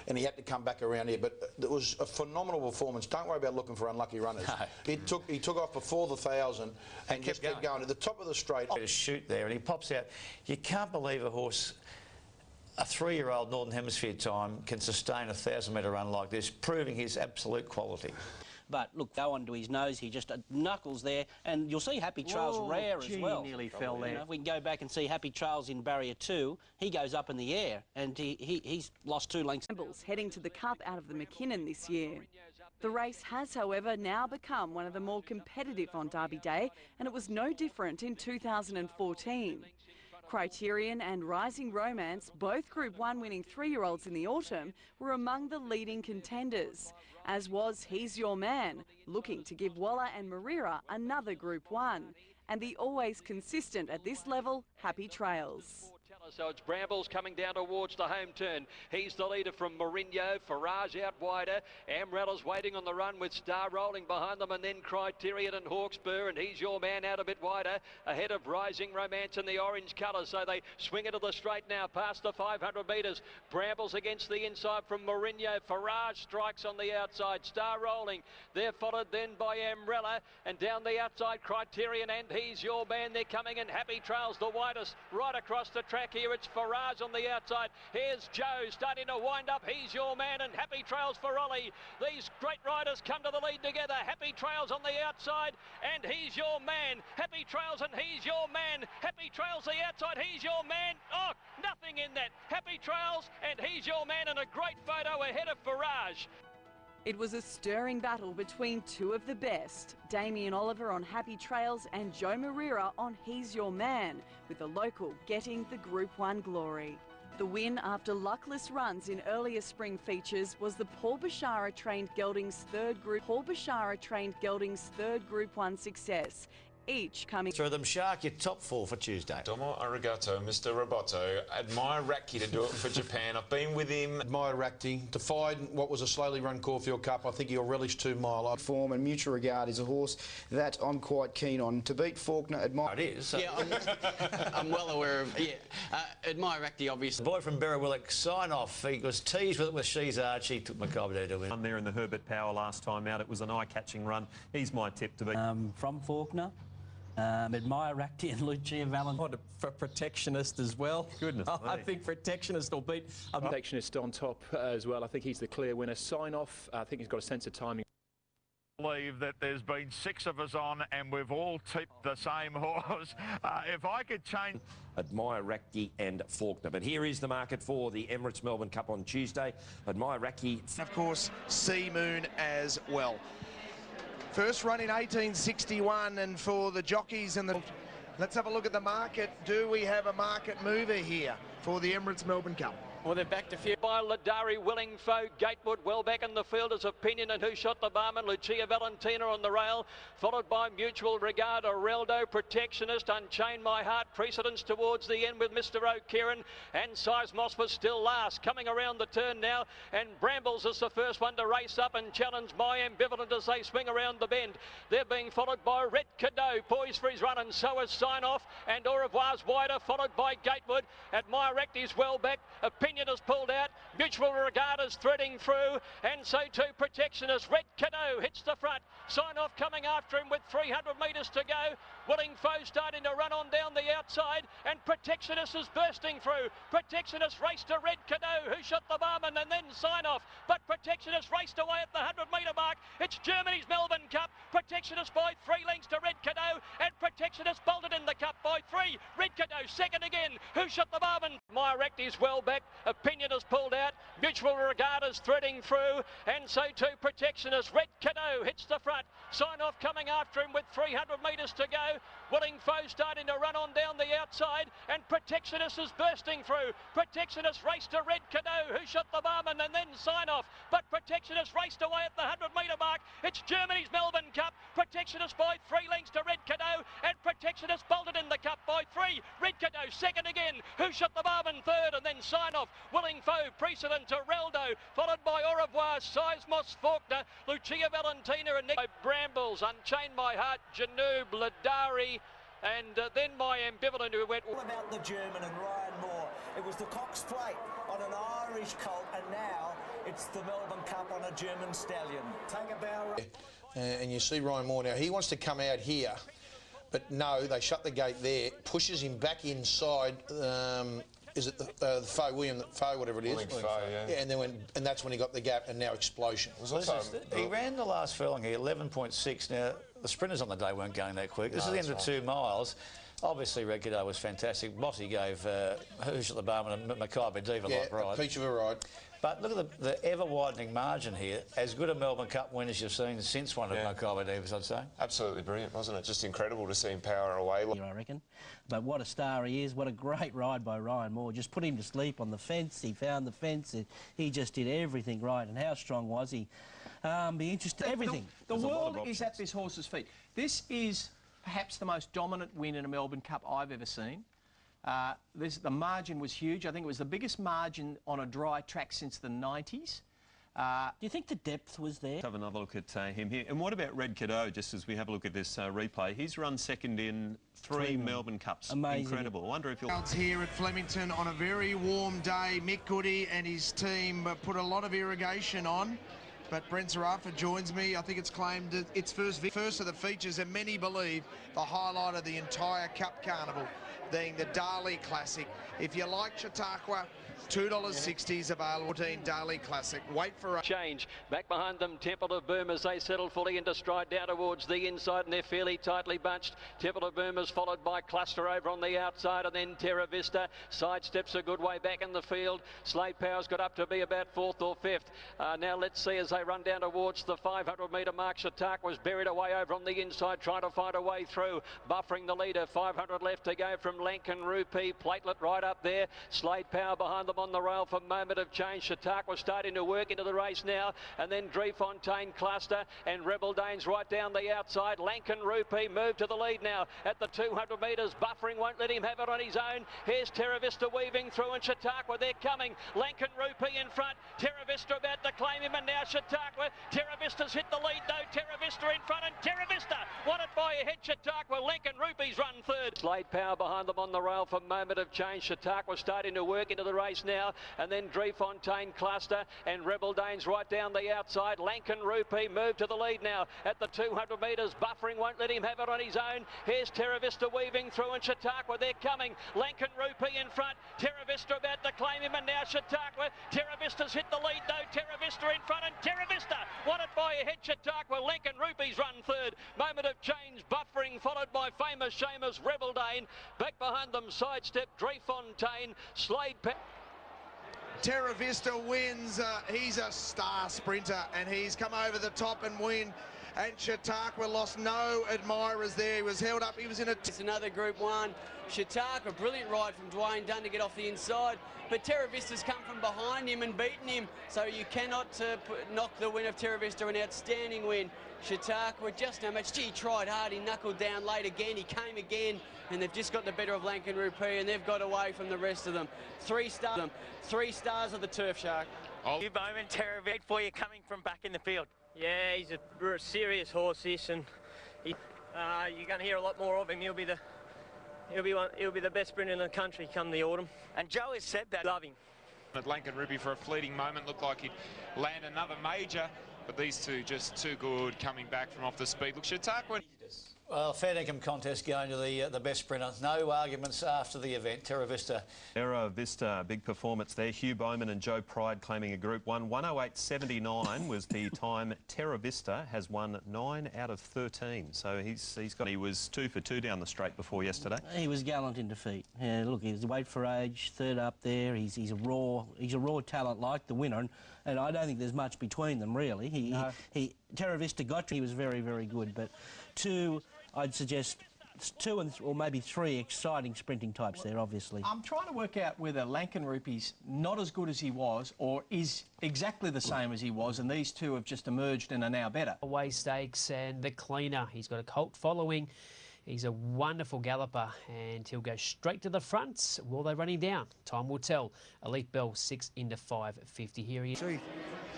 And he had to come back around here, but it was a phenomenal performance. Don't worry about looking for unlucky runners. No. He took off before the 1,000 and just kept going to the top of the straight. To shoot there, and he pops out. You can't believe a horse, a 3-year-old Northern Hemisphere time, can sustain a 1,000-metre run like this, proving his absolute quality. But look, go onto his nose, he just knuckles there, and you'll see Happy Trails rare as well. Nearly fell there. You know, we can go back and see Happy Trails in barrier 2. He goes up in the air, and he's lost 2 lengths. Heading to the Cup out of the McKinnon this year. The race has, however, now become one of the more competitive on Derby Day, and it was no different in 2014. Criterion and Rising Romance, both Group 1 winning 3-year-olds in the autumn, were among the leading contenders, as was He's Your Man, looking to give Waller and Marira another Group 1, and the always consistent at this level, Happy Trails. So it's Brambles coming down towards the home turn. He's the leader from Mourinho. Farage out wider. Amrella's waiting on the run with Star rolling behind them, and then Criterion and Hawkspur, and He's Your Man out a bit wider ahead of Rising Romance in the orange colours. So they swing into the straight now past the 500 metres. Brambles against the inside from Mourinho. Farage strikes on the outside. Star rolling. They're followed then by Amrella, and down the outside Criterion and He's Your Man. They're coming in. Happy Trails the widest right across the track. Here it's Farage on the outside. Here's Joe starting to wind up. He's Your Man and Happy Trails for Ollie. These great riders come to the lead together. Happy Trails on the outside and He's Your Man. Happy Trails and He's Your Man. Happy Trails the outside. He's Your Man. Oh, nothing in that. Happy Trails and He's Your Man, and a great photo ahead of Farage. It was a stirring battle between two of the best, Damien Oliver on Happy Trails and Joe Marira on He's Your Man, with the local getting the Group 1 glory. The win after luckless runs in earlier spring features was the Paul Bashara trained Gelding's third Group 1 success. each coming through them. Shark, your top 4 for Tuesday. Domo Arigato, Mr. Roboto. Admire Ratke to do it for Japan. I've been with him. Admire Ratke. Defied what was a slowly run Caulfield Cup. I think he'll relish 2 Mile. Form and Mutual Regard is a horse that I'm quite keen on. To beat Faulkner, Admire... It is. Yeah, I'm well aware of... Yeah, Admire Ratke, obviously. The boy from Berrywillock, Sign Off. He was teased with it with She's Archie. Took Macabre to win. There in the Herbert Power last time out. It was an eye-catching run. He's my tip to be. From Faulkner. Admire Ratke and Lucia Valentine. For Protectionist as well. Goodness I me. think Protectionist will beat... Protectionist on top as well. I think he's the clear winner. Sign Off, I think he's got a sense of timing. Believe that there's been 6 of us on and we've all tipped the same horse. If I could change... Admire Ratke and Faulkner. But here is the market for the Emirates Melbourne Cup on Tuesday. Admire Ratke. Of course, Sea Moon as well. First run in 1861, and for the jockeys and the... Let's have a look at the market. Do we have a market mover here for the Emirates Melbourne Cup? Well, they're back to field by Ladari, Willing Foe, Gatewood, well back in the field is Opinion and Who Shot the Barman, Lucia Valentina on the rail, followed by Mutual Regard, Areldo, Protectionist, Unchain My Heart, precedence towards the end with Mr. O'Kieran, and Seismos was still last, coming around the turn now, and Brambles is the first one to race up and challenge My Ambivalent as they swing around the bend. They're being followed by Red Cadeau, poised for his run, and so is Sign Off, and Au Revoir's wider, followed by Gatewood. Admire Ratke's well back, Opinion has pulled out, Mutual Regard is threading through, and so too Protectionist. Red Cadeau hits the front, Sign Off coming after him with 300 metres to go. Willing Foe starting to run on down the outside, and Protectionist is bursting through. Protectionist raced to Red Cadeau, Who Shot the Barman, and then Sign Off, but Protectionist raced away at the 100-metre mark. It's Germany's Melbourne Cup. Protectionist by 3 lengths to Red Cadeau, and Protectionist bolted in the cup by 3. Red Cadeau second again, Who Shot the Barman. Myra is well back, Opinion has pulled out, Mutual Regard is threading through, and so too Protectionist. Red Cadeau hits the front, Sign Off coming after him with 300 metres to go. Willing Foe starting to run on down the outside, and Protectionist is bursting through. Protectionist raced to Red Cadeau, Who Shot the Barman, and then Sign Off, but Protectionist raced away at the 100-metre mark. It's Germany's Melbourne Cup. Protectionist by 3 lengths to Red Cadeau, and Protectionist bolted in the cup by 3. Red Cadeau second again, Who Shot the Barman third, and then Sign Off. Willing Foe precedent to Reldo, followed by Au Revoir, Seismos, Faulkner, Lucia Valentina, and Nick Brambles, Unchain My Heart, Janoob, Ladari, and then My Ambivalent, who went... All about the German and Ryan Moore. It was the Cox Plate on an Irish colt, and now it's the Melbourne Cup on a German stallion. Take a bow. And you see Ryan Moore now. He wants to come out here, but no, they shut the gate there, pushes him back inside. Is it the Foe, William Foe, whatever it is? William Foe, yeah. And that's when he got the gap, and now Explosion. He ran the last furlong here, 11.6. Now, the sprinters on the day weren't going that quick. This is the end of 2 miles. Obviously, Red Cadeau was fantastic. Bossy gave Who Shot the Barman and Macabre Diva like ride. A peach of a ride. But look at the ever-widening margin here. As good a Melbourne Cup win as you've seen since one of Macabre Divas, I'd say. Absolutely brilliant, wasn't it? Just incredible to see him power away. I reckon. But what a star he is. What a great ride by Ryan Moore. Just put him to sleep on the fence. He found the fence. He just did everything right. And how strong was he? Be interested. Everything. The world is at this horse's feet. This is perhaps the most dominant win in a Melbourne Cup I've ever seen. The margin was huge. I think it was the biggest margin on a dry track since the 90s. Do you think the depth was there? Let's have another look at him here. And what about Red Cadeau, just as we have a look at this replay? He's run second in 3 Melbourne Cups. Amazing. Incredible. I wonder if he'll... Here at Flemington on a very warm day. Mick Goody and his team put a lot of irrigation on. But Brent Zarafa joins me. I think it's claimed its first of the features, and many believe the highlight of the entire Cup Carnival being the Darley Classic. If you like Chautauqua, $2.60 is available. 14 Darley Classic. Wait for a change. Back behind them, Temple of Boom as they settle fully into stride down towards the inside, and they're fairly tightly bunched. Temple of Boom is followed by Cluster over on the outside, and then Terra Vista sidesteps a good way back in the field. Slade Power's got up to be about 4th or 5th. Now let's see as they run down towards the 500-metre mark. Chautauqua was buried away over on the inside, trying to find a way through, buffering the leader. 500 left to go from Lankan Rupee. Platelet right up there. Slade Power behind behind them on the rail for Moment of Change. Chautauqua starting to work into the race now, and then Driefontein Cluster and Rebel Danes right down the outside. Lankan Rupee moved to the lead now at the 200 metres. Buffering won't let him have it on his own. Here's Terra Vista weaving through, and Chautauqua, they're coming. Lankan Rupee in front. Terra Vista about to claim him, and now Chautauqua. Terra Vista's hit the lead though. Terra Vista in front, and Terra Vista won it by a head. Chautauqua, Lankan Rupee's run third. Slade Power behind them on the rail for Moment of Change. Chautauqua starting to work into the race now, and then Driefontein Cluster and Rebel Danes right down the outside. Lankan Rupee moved to the lead now at the 200 metres. Buffering won't let him have it on his own. Here's Terra Vista weaving through, and Chautauqua, they're coming. Lankan Rupee in front. Terra Vista about to claim him, and now Chautauqua. Terra Vista's hit the lead though. Terra Vista in front, and Terra Vista won it by a head. Chautauqua, Lankan Rupee's run third. Moment of Change, Buffering, followed by Famous Seamus, Rebel Dane. Back behind them, Sidestep, Driefontein, Slade. Terra Vista wins. He's a star sprinter, and he's come over the top and win. And Chautauqua lost no admirers there. He was held up. He was in a... It's another Group 1. Chautauqua, brilliant ride from Dwayne Dunn to get off the inside. But Terra Vista's come from behind him and beaten him. So you cannot knock the win of Terra Vista. An outstanding win. Chautauqua just how much. He tried hard. He knuckled down late again. He came again. And they've just got the better of Lankan Rupee, and they've got away from the rest of them. 3 stars. 3 stars of the Turf Shark. Good moment, Terra Vista, for you coming from back in the field. Yeah, he's a serious horse, this, and you're going to hear a lot more of him. He'll be the best sprinter in the country come the autumn. And Joe has said that. Love him. At Lankan Rupee for a fleeting moment looked like he'd land another major, but these two just too good coming back from off the speed. Look, Chautauqua. Well, fair dinkum contest going to the best sprinter. No arguments after the event. Terra Vista. Terra Vista, big performance there. Hugh Bowman and Joe Pride claiming a Group 1. 1:08.79 was the time. Terra Vista has won 9 out of 13. So he was 2 for 2 down the straight before yesterday. He was gallant in defeat. Yeah, look, he was weight for age, third up there. He's a raw talent like the winner, and I don't think there's much between them really. Terra Vista got. He was very, very good, but 2. I'd suggest 2 or maybe 3 exciting sprinting types there, obviously. I'm trying to work out whether Lankan Rupee's not as good as he was or is exactly the same as he was, and these two have just emerged and are now better. Away stakes and the Cleaner. He's got a cult following. He's a wonderful galloper, and he'll go straight to the front. Will they run him down? Time will tell. Elite Bell 6 into 5.50. Here he is. See,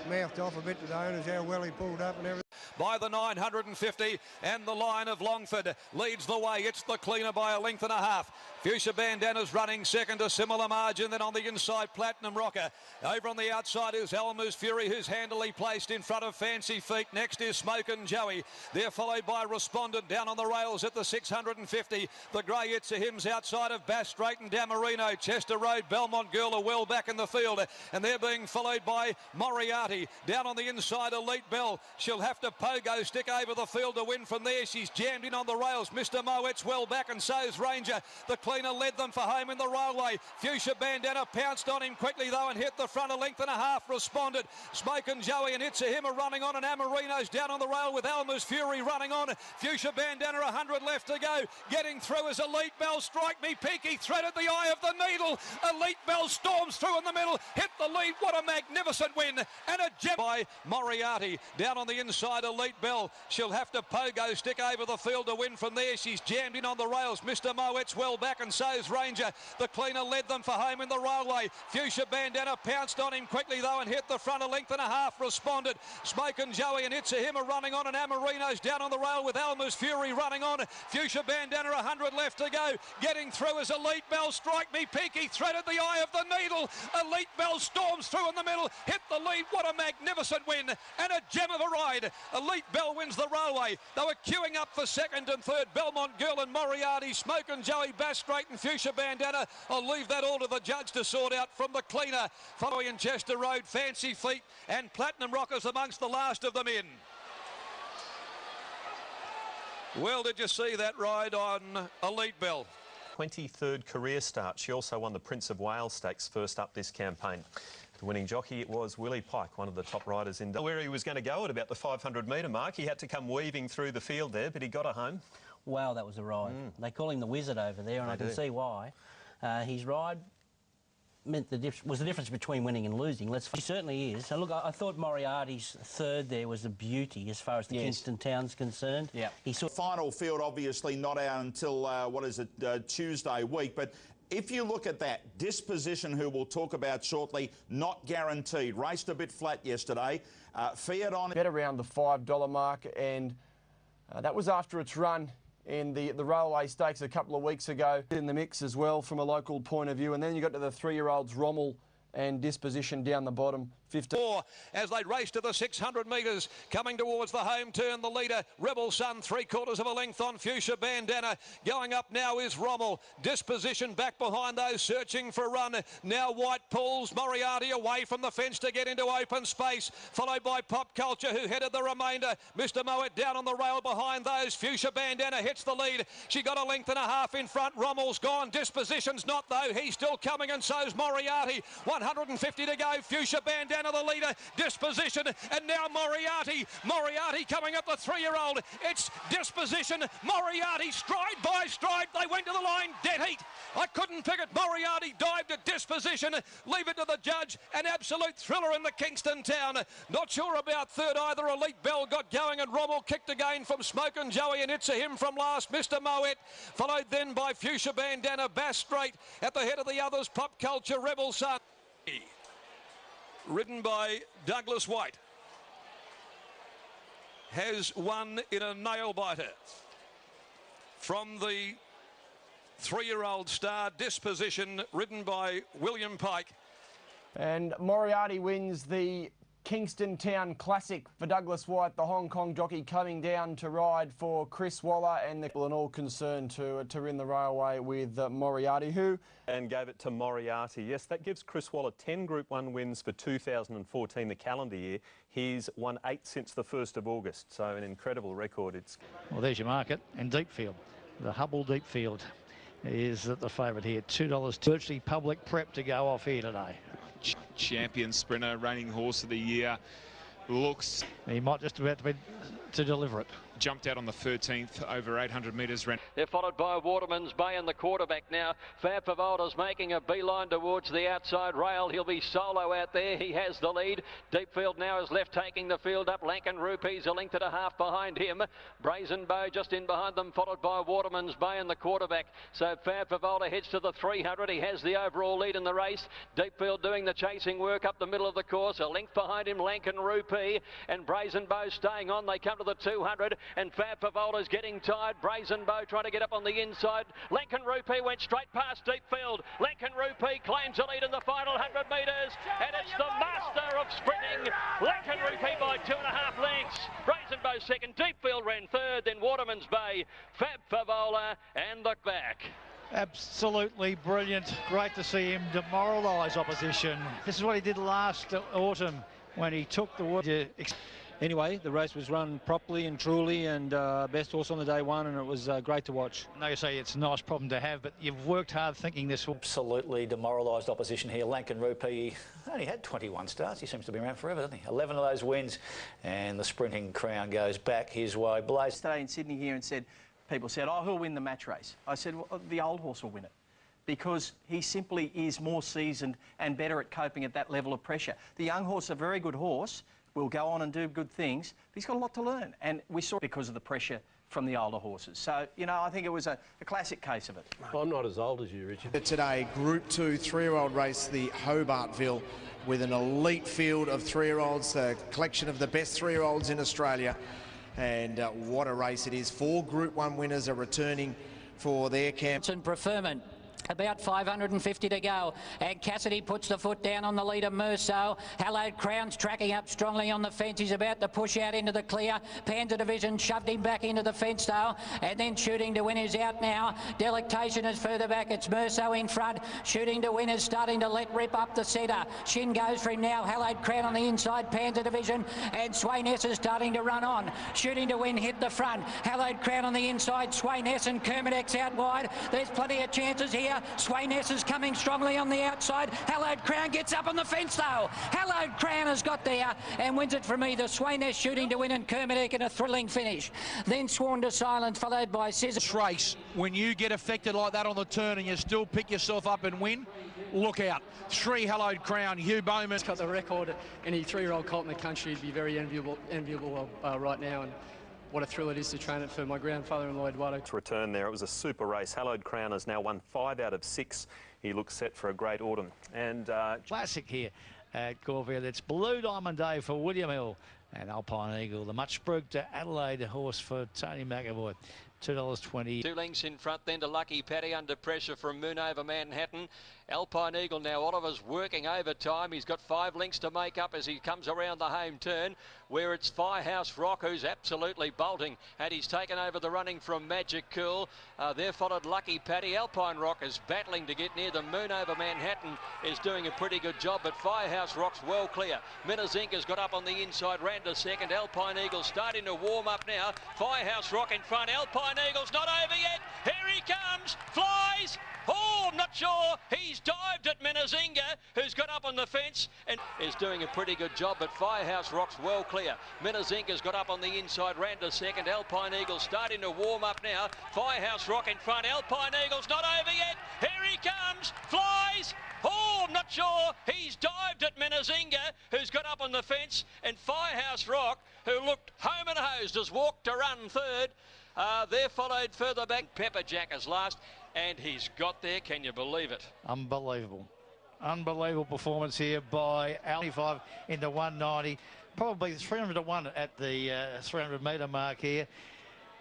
mouthed off a bit to the owners how well he pulled up and everything. By the 950, and the line of Longford leads the way. It's the Cleaner by a length and a half. Fuchsia Bandana's running second, a similar margin. Then on the inside, Platinum Rocker. Over on the outside is Elmer's Fury, who's handily placed in front of Fancy Feet. Next is Smoke and Joey. They're followed by Respondent down on the rails at the 650. The grey It's a Hymns outside of Bass Strait and Damarino. Chester Road, Belmont Girl are well back in the field, and they're being followed by Moriarty. Down on the inside, Elite Bell. She'll have to pogo stick over the field to win from there. She's jammed in on the rails. Mr. Moet's well back, and so's Ranger. The Cleaner led them for home in the railway. Fuchsia Bandana pounced on him quickly though and hit the front a length and a half. Responded. Smoke and Joey and It's a Him are running on, and Amarino's down on the rail with Elmer's Fury running on. Fuchsia Bandana 100 left to go. Getting through is Elite Bell. Strike Me Peaky threaded the eye of the needle. Elite Bell storms through in the middle. Hit the lead. What a magnificent win. And a gem by Moriarty. Down on the inside, Elite Bell. She'll have to pogo stick over the field to win from there. She's jammed in on the rails. Mr. Moet's well back, and so's Ranger. The Cleaner led them for home in the railway. Fuchsia Bandana pounced on him quickly though and hit the front a length and a half. Responded. Smoke and Joey and It's a Him are running on, and Amarino's down on the rail with Elmer's Fury running on. Fuchsia Bandana 100 left to go. Getting through is Elite Bell. Strike Me Peaky threaded the eye of the needle. Elite Bell storms through in the middle. Hit the lead. What a magnificent win and a gem of a ride. Elite Bell wins the railway. They were queuing up for second and third. Belmont Girl and Moriarty, Smoke and Joey, Bass Strait and Fuchsia Bandana. I'll leave that all to the judge to sort out. From the Cleaner, following in Chester Road, Fancy Feet and Platinum Rockers amongst the last of them in. Well, did you see that ride on Elite Bell? 23rd career start. She also won the Prince of Wales Stakes first up this campaign. The winning jockey was Willie Pike, one of the top riders in where he was going to go at about the 500-metre mark. He had to come weaving through the field there, but he got her home. Wow, that was a ride. They call him the Wizard over there, and I can see why. His ride was the difference between winning and losing. She certainly is. So look, I thought Moriarty's third there was a beauty as far as the Kingston Town's concerned. Yeah. He saw final field obviously not out until Tuesday week, but if you look at that, Disposition, who we'll talk about shortly, not guaranteed. Raced a bit flat yesterday. Fiat on... Bet around the $5 mark, and that was after its run in the Railway Stakes a couple of weeks ago. In the mix as well from a local point of view. And then you got to the 3-year-olds Rommel and Disposition down the bottom. 54 as they race to the 600 metres, coming towards the home turn. The leader, Rebel Sun, 3/4 of a length on Fuchsia Bandana. Going up now is Rommel. Disposition back behind those, searching for a run. Now White pulls Moriarty away from the fence to get into open space, followed by Pop Culture, who headed the remainder. Mr. Moet down on the rail behind those. Fuchsia Bandana hits the lead. She got a length and a half in front. Rommel's gone. Disposition's not, though. He's still coming, and so's Moriarty. 150 to go. Fuchsia Bandana the leader, Disposition, and now Moriarty. Moriarty coming up the 3-year-old. It's Disposition, Moriarty, stride by stride. They went to the line, dead heat. I couldn't pick it. Moriarty dived at Disposition. Leave it to the judge. An absolute thriller in the Kingston Town. Not sure about third either. Elite Bell got going, and Rommel kicked again from Smokin' Joey, and it's a him from last, Mr. Moet. Followed then by Fuchsia Bandana, Bass Straight. At the head of the others, Pop Culture, Rebel Sun. Ridden by Douglas White, has won in a nail-biter from the 3-year-old star Disposition, ridden by William Pike. And Moriarty wins the Kingston Town Classic for Douglas White, the Hong Kong jockey, coming down to ride for Chris Waller, and all concerned to win the railway with Moriarty, who... And gave it to Moriarty. Yes, that gives Chris Waller 10 Group 1 wins for 2014, the calendar year. He's won 8 since the 1st of August, so an incredible record. Well, there's your market. And Deepfield, the Hubble Deepfield is the favourite here. $2. Virtually public prep to go off here today. Champion sprinter, reigning horse of the year, looks... He might just about to deliver it. Jumped out on the 13th, over 800 metres. They're followed by Waterman's Bay and the quarterback now. Fab Favolta's making a beeline towards the outside rail. He'll be solo out there. He has the lead. Deepfield now is left taking the field up. Lankan Rupees a length and a half behind him. Brazen Bow just in behind them, followed by Waterman's Bay and the quarterback. So Fab Favolta heads to the 300. He has the overall lead in the race. Deepfield doing the chasing work up the middle of the course. A length behind him, Lankan Rupee, and Brazen Bow staying on. They come to the 200. And Fab Favolta's getting tired. Brazen Bow trying to get up on the inside. Lankan Rupee went straight past Deepfield. Lankan Rupee claims the lead in the final 100 metres. And it's the master of sprinting. Lankan Rupee by 2.5 lengths. Brazen Bow second. Deepfield ran third. Then Waterman's Bay, Fab Favola and the back. Absolutely brilliant. Great to see him demoralise opposition. This is what he did last autumn when he took the wood. Anyway, the race was run properly and truly, and best horse on the day one, and it was great to watch. I know you say it's a nice problem to have, but you've worked hard thinking this will... Absolutely demoralised opposition here. Lankan Rupee only had 21 starts. He seems to be around forever, doesn't he? 11 of those wins, and the sprinting crown goes back his way. Blaze. Stayed in Sydney here and said, people said, oh, who'll win the match race? I said, well, the old horse will win it, because he simply is more seasoned and better at coping at that level of pressure. The young horse, a very good horse, will go on and do good things, but he's got a lot to learn. And we saw it because of the pressure from the older horses. So, you know, I think it was a classic case of it. Well, I'm not as old as you, Richard. Today, Group 2 3-year-old race, the Hobartville, with an elite field of 3-year-olds, a collection of the best 3-year-olds in Australia. And what a race it is. 4 Group 1 winners are returning for their camp. And preferment. About 550 to go, and Cassidy puts the foot down on the leader, Merceau. Hallowed Crown's tracking up strongly on the fence. He's about to push out into the clear. Panda Division shoved him back into the fence though, and then Shooting to Win is out now. Delectation is further back. It's Merceau in front. Shooting to Win is starting to let rip up the centre. Shin goes for him now. Hallowed Crown on the inside. Panda Division, and Swain Hess is starting to run on. Shooting to Win hit the front. Hallowed Crown on the inside. Swain Hess and Kermit X out wide. There's plenty of chances here. clear. Swayness is coming strongly on the outside. Hallowed Crown gets up on the fence though. Hallowed Crown has got there and wins it from either Swayness shooting to win and Kermadec in a thrilling finish. Then Sworn to Silence followed by Scissor. Race, when you get affected like that on the turn and you still pick yourself up and win, look out. 3 Hallowed Crown, Hugh Bowman. He's got the record. Any 3-year-old colt in the country would be very enviable right now, and what a thrill it is to train it for my grandfather-in-law Eduardo. Return there, it was a super race. Hallowed Crown has now won 5 out of 6. He looks set for a great autumn. And classic here at Caulfield. It's Blue Diamond Day for William Hill and Alpine Eagle, the much spruiked Adelaide horse for Tony McAvoy. $2.20. 2 lengths in front then to Lucky Paddy under pressure from Moon Over Manhattan. Alpine Eagle now, Oliver's working overtime. He's got 5 lengths to make up as he comes around the home turn, where it's Firehouse Rock who's absolutely bolting, and he's taken over the running from Magic Cool. There followed Lucky Paddy. Alpine Rock is battling to get near them. Moon Over Manhattan is doing a pretty good job, but Firehouse Rock's well clear. Minnezinka's got up on the inside, ran to second. Alpine Eagle starting to warm up now. Firehouse Rock in front. Alpine Eagle's not over yet. Here he comes, flies. Oh, I'm not sure. He's dived at Minnezinga, who's got up on the fence and is doing a pretty good job, but Firehouse Rock's well clear. Minnezinga's got up on the inside, ran to second. Alpine Eagle starting to warm up now. Firehouse Rock in front. Alpine Eagle's not over yet. Here he comes, flies. Oh, I'm not sure. He's dived at Minnezinga, who's got up on the fence, and Firehouse Rock, who looked home and hosed, has walked to run third. There followed further back Pepperjack as last, and he's got there. Can you believe it? Unbelievable. Unbelievable performance here by Al. 5 into 190. Probably 300 to 1 at the 300 metre mark here.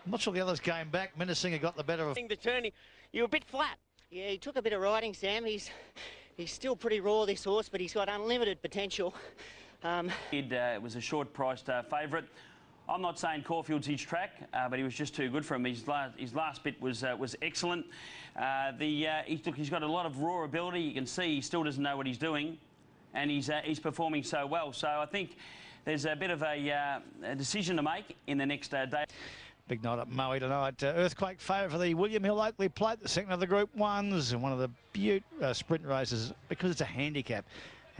I'm not sure the others came back. Minnezinga got the better of... The turn, you were a bit flat. Yeah, he took a bit of riding, Sam. He's still pretty raw, this horse, but he's got unlimited potential. It was a short-priced favourite. I'm not saying Caulfield's his track, but he was just too good for him. His last bit was excellent. He's got a lot of raw ability. You can see he still doesn't know what he's doing, and he's performing so well. So I think there's a bit of a decision to make in the next day. Big night at Maui tonight. Earthquake favourite for the William Hill Oakley Plate, the second of the Group 1s, and one of the sprint races because it's a handicap.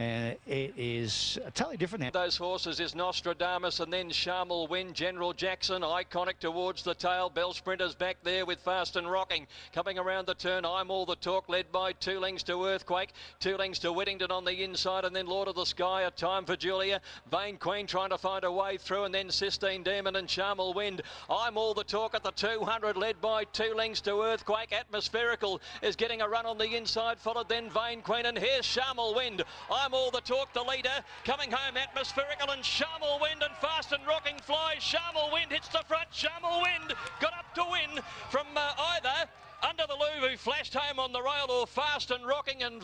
And it is totally different now. Those horses is Nostradamus and then Sharmal Win, General Jackson, Iconic towards the tail. Bell Sprinters back there with Fast and Rocking. Coming around the turn, I'm All the Talk, led by 2 lengths to Earthquake, 2 lengths to Whittington on the inside, and then Lord of the Sky, A Time for Julia. Vain Queen trying to find a way through, and then Sistine Demon and Sharmal Wind. I'm All the Talk at the 200, led by 2 lengths to Earthquake. Atmospherical is getting a run on the inside, followed then Vain Queen, and here's Sharmal Wind. I'm All the Talk, the leader, coming home Atmospherical, and Sharmal Wind and Fast and Rocking flies. Sharmal Wind hits the front. Sharmal Wind got up to win from either Under the Loo, who flashed home on the rail, or Fast and Rocking and...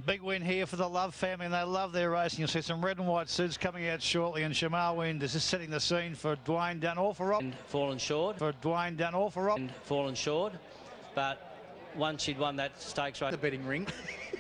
Big win here for the Love family, and they love their racing. You'll see some red and white suits coming out shortly, and Shamar Wind is just setting the scene for Dwayne Dunn for Rob. Fallen short. For Dwayne Dunn for Rob. Fallen short, but once she'd won that stakes race. The betting ring,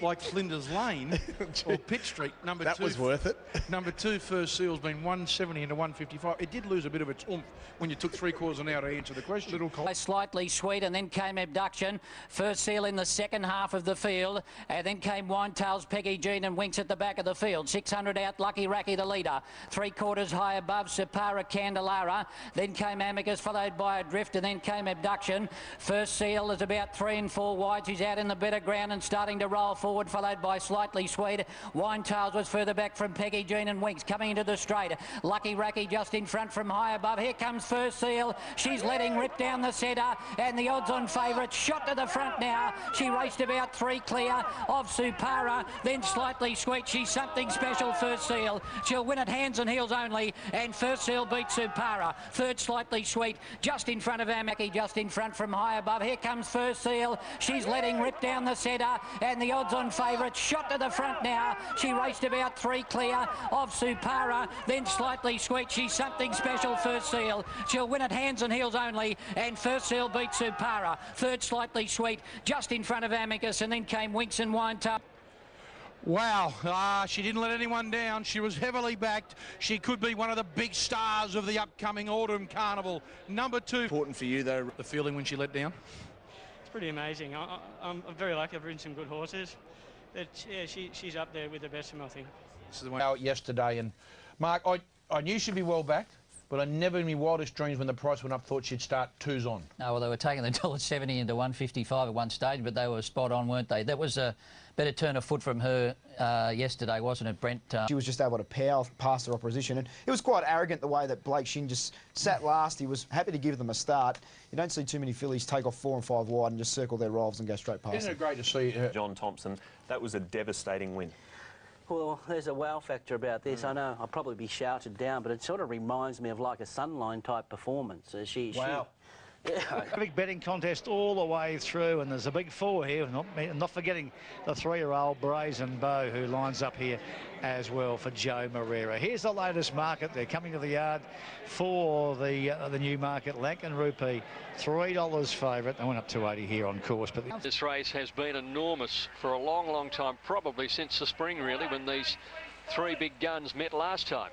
like Flinders Lane or Pitt Street. That was worth it. Number 2, First Seal's been 170 into 155. It did lose a bit of its oomph when you took 3/4 an hour to answer the question. Little Colt. Slightly Sweet, and then came Abduction. First Seal in the second half of the field, and then came Winetails, Peggy Jean and Winks at the back of the field. 600 out, Lucky Racky the leader. 3/4 high above, Separa Candelara. Then came Amicus, followed by Adrift, and then came Abduction. First Seal is about 3 and 4 wide. She's out in the better ground and starting to roll forward, followed by Slightly Sweet. Winetails was further back from Peggy Jean and Winks, coming into the straight. Lucky Racky just in front from high above. Here comes First Seal. She's letting rip down the centre, and the odds-on favourite shot to the front now. She raced about 3 clear of Supara, then Slightly Sweet. She's something special, First Seal. She'll win it hands and heels only, and First Seal beats Supara. Third, Slightly Sweet, just in front of Amaki, just in front from high above. Here comes First Seal. She's letting rip down the centre, and the odds-on favourite shot to the front now. She raced about 3 clear of Supara, then Slightly Sweet. She's something special, First Seal. She'll win it hands and heels only, and First Seal beats Supara. Third, Slightly Sweet, just in front of Amicus, and then came Winks and Winetail. Wow, she didn't let anyone down. She was heavily backed. She could be one of the big stars of the upcoming Autumn Carnival. Number 2. Important for you, though, the feeling when she let down. It's pretty amazing. I'm very lucky. I've ridden some good horses. But yeah, she's up there with the best of them, I think. This is the one out yesterday, and Mark, I knew she'd be well backed, but I never in my wildest dreams when the price went up thought she'd start 2s on. No, well, they were taking the $1.70 into 155 at one stage, but they were spot on, weren't they? That was a better turn of foot from her yesterday, wasn't it, Brent? She was just able to power past her opposition, and it was quite arrogant the way that Blake Shinn just sat last. He was happy to give them a start. You don't see too many fillies take off 4 and 5 wide and just circle their rivals and go straight past Isn't them. it great to see her? John Thompson, that was a devastating win. Well, there's a wow factor about this. I know I'll probably be shouted down, but it sort of reminds me of like a Sunline type performance. Wow. Big betting contest all the way through, and there's a big 4 here, not forgetting the 3-year-old Brazen Beau, who lines up here as well for Joe Moreira. Here's the latest market. They're coming to the yard for the new market. Lankan Rupee, $3 favourite. They went up to 80 here on course. But this race has been enormous for a long, long time, probably since the spring, really, when these 3 big guns met last time.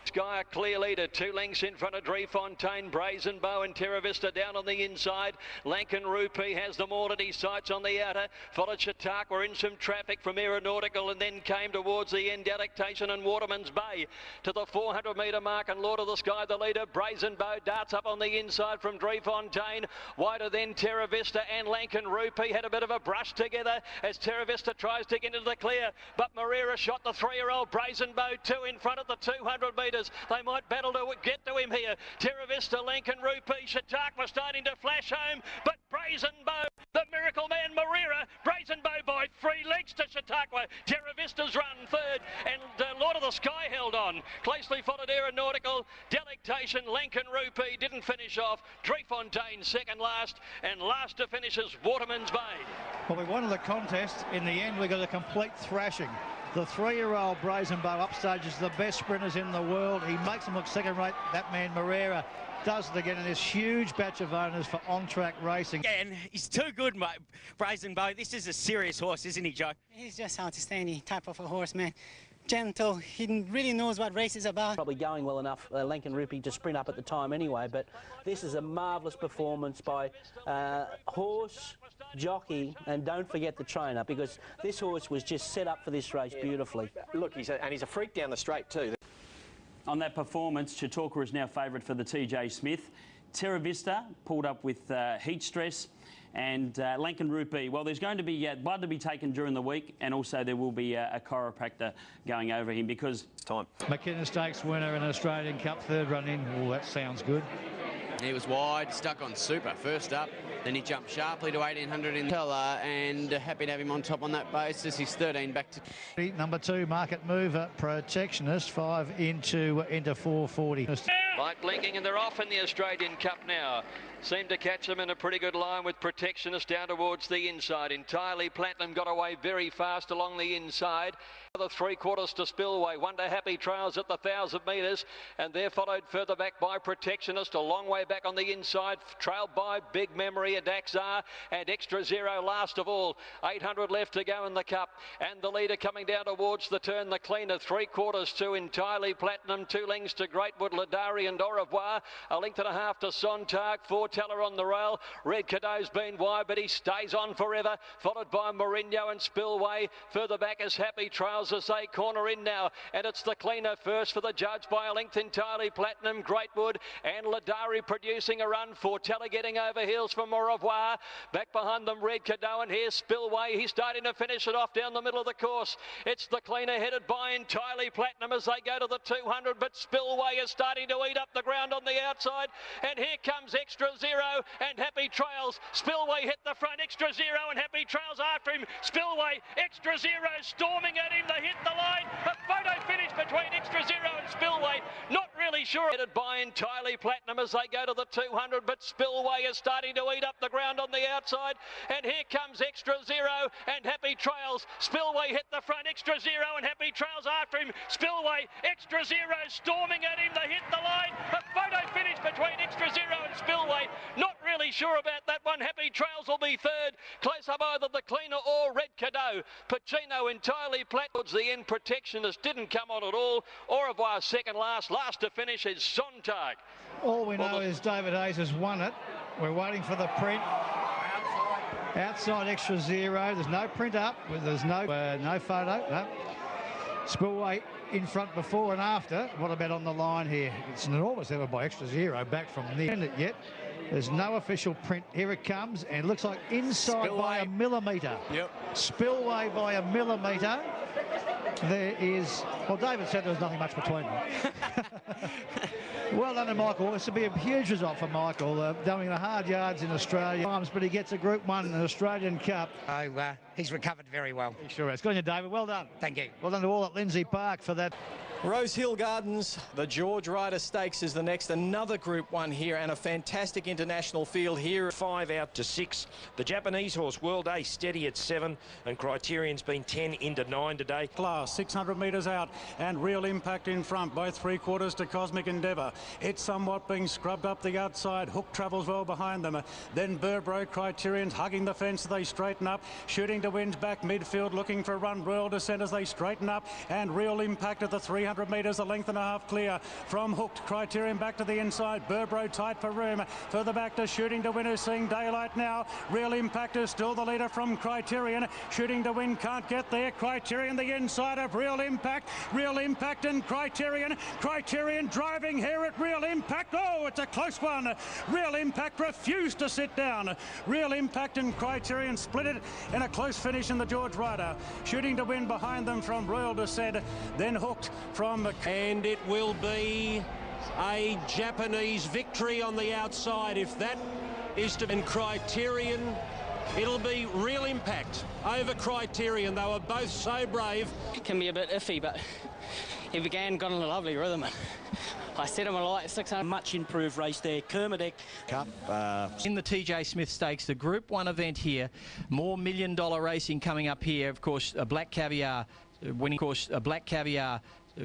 Sky a clear leader, 2 lengths in front of Driefontein, Brazen Beau and Terra Vista down on the inside. Lankan Rupee has them all at his sights on the outer. Followed Chautauqua in some traffic from Aeronautical, and then came towards the end Delectation and Waterman's Bay to the 400-metre mark, and Lord of the Sky the leader. Brazen Beau darts up on the inside from Driefontein. Wider than Terra Vista and Lankan Rupee had a bit of a brush together as Terra Vista tries to get into the clear, but Moreira shot the 3-year-old Brazen Beau 2 in front at the 200 metres. They might battle to get to him here. Terra Vista, Lankan Rupee, Chautauqua starting to flash home, but Brazen Beau, the miracle man Moreira, Brazen Beau by 3 legs to Chautauqua. Terra Vista's run 3rd, and Lord of the Sky held on. Closely followed Aeronautical, Delectation, Lankan Rupee didn't finish off. Driefontein 2nd last, and last to finish is Waterman's Bay. Well, we wanted the contest. In the end, we got a complete thrashing. The 3-year-old Brazen Beau upstages the best sprinters in the world. He makes them look second-rate. That man Moreira does it again in this huge batch of owners for on-track racing. Yeah, and he's too good, mate. Brazen Beau. This is a serious horse, isn't he, Joe? He's just outstanding type of a horse, man. Gentle, he really knows what race is about. Probably going well enough, Lankan Rupee, to sprint up at the time anyway, but this is a marvellous performance by horse, jockey, and don't forget the trainer, because this horse was just set up for this race beautifully. Look, he's a freak down the straight too. On that performance, Chautauqua is now favourite for the TJ Smith. Terra Vista pulled up with heat stress. And Lankan Rupee, well, there's going to be blood to be taken during the week, and also there will be a chiropractor going over him because... Time. McKinnon Stakes winner in an Australian Cup, 3rd run in. Oh, that sounds good. He was wide, stuck on Super first up. Then he jumped sharply to 1800 in Teller, and happy to have him on top on that basis. He's 13 back to... Number 2, Market Mover, Protectionist, 5 into 440. Light blinking, and they're off in the Australian Cup now. Seemed to catch them in a pretty good line with Protectionist down towards the inside. Entirely Platinum got away very fast along the inside. Another 3/4 to Spillway. Wonder Happy Trails at the 1,000 metres, and they're followed further back by Protectionist, a long way back on the inside, trailed by Big Memory, Adaxar, and Extra Zero last of all. 800 left to go in the Cup, and the leader coming down towards the turn, the cleaner, 3/4 to Entirely Platinum, 2 lengths to Greatwood, Ladari and Au Revoir, 1.5 lengths to Sontag, 4 Teller on the rail. Red Cadeau's been wide, but he stays on forever, followed by Mourinho and Spillway. Further back is Happy Trails as they corner in now, and it's the cleaner first for the judge by a length. Entirely Platinum, Greatwood and Ladari producing a run. 4 Teller getting over heels from Au Revoir. Back behind them, Red Cadeau, and here's Spillway. He's starting to finish it off down the middle of the course. It's the cleaner headed by Entirely Platinum as they go to the 200, but Spillway is starting to eat up the ground on the outside, and here comes Extra Zero and Happy Trails. Spillway hit the front, Extra Zero and Happy Trails after him. Spillway, Extra Zero storming at him. They hit the line. A photo finish between Extra Zero and Spillway. Not really sure. Headed by Entirely Platinum as they go to the 200, but Spillway is starting to eat up the ground on the outside, and here comes Extra Zero and Happy Trails. Spillway hit the front, Extra Zero and Happy Trails after him. Spillway, Extra Zero storming at him. They hit the line. A photo finish between Extra Zero and Spillway. Not really sure about that one. Happy Trails will be 3rd. Close up either the cleaner or Red Cadeau. Pacino Entirely Platinum. Towards the end, Protectionist didn't come on at all. Au Revoir 2nd last. Last to finish is Sontag. All we know is David Hayes has won it. We're waiting for the print. Outside extra zero. There's no print up. There's no photo. No. Spillway in front before and after. What about on the line here? It's an enormous effort by extra zero back from the end yet. There's no official print. Here it comes, and it looks like inside Spillway by a millimetre. Yep. Spillway by a millimetre. There is... Well, David said there was nothing much between them. Well done to Michael. This will be a huge result for Michael, doing the hard yards in Australia, but he gets a Group 1 in an Australian Cup. Oh, he's recovered very well. He sure has. Good on you, David. Well done. Thank you. Well done to all at Lindsay Park for that. Rose Hill Gardens, the George Ryder Stakes is the next. Another Group 1 here and a fantastic international field here. 5 out to 6. The Japanese horse World Ace steady at 7 and Criterion's been 10 into 9 today. Class 600 metres out and Real Impact in front by 3/4 to Cosmic Endeavour. It's somewhat being scrubbed up the outside. Hook travels well behind them. Then Burbro, Criterion's hugging the fence. They straighten up. Shooting to Wind's back midfield looking for a run. Royal Descent as they straighten up, and Real Impact at the 300 metres, a length and a half clear from Hooked. Criterion back to the inside. Burbro tight for room. Further back to Shooting to Win, who's seeing daylight now. Real Impact is still the leader from Criterion. Shooting to Win can't get there. Criterion the inside of Real Impact. Real Impact and Criterion. Criterion driving here at Real Impact. Oh, it's a close one. Real Impact refused to sit down. Real Impact and Criterion split it in a close finish in the George Ryder. Shooting to Win behind them from Royal Descent. Then Hooked from... And it will be a Japanese victory on the outside. If that is to be Criterion, it'll be Real Impact over Criterion. They were both so brave. It can be a bit iffy, but he began, got in a lovely rhythm. I set him a light 600. Much improved race there. Kermadec Cup. In the TJ Smith Stakes, the Group 1 event here. More $1 million racing coming up here. Of course, Black Caviar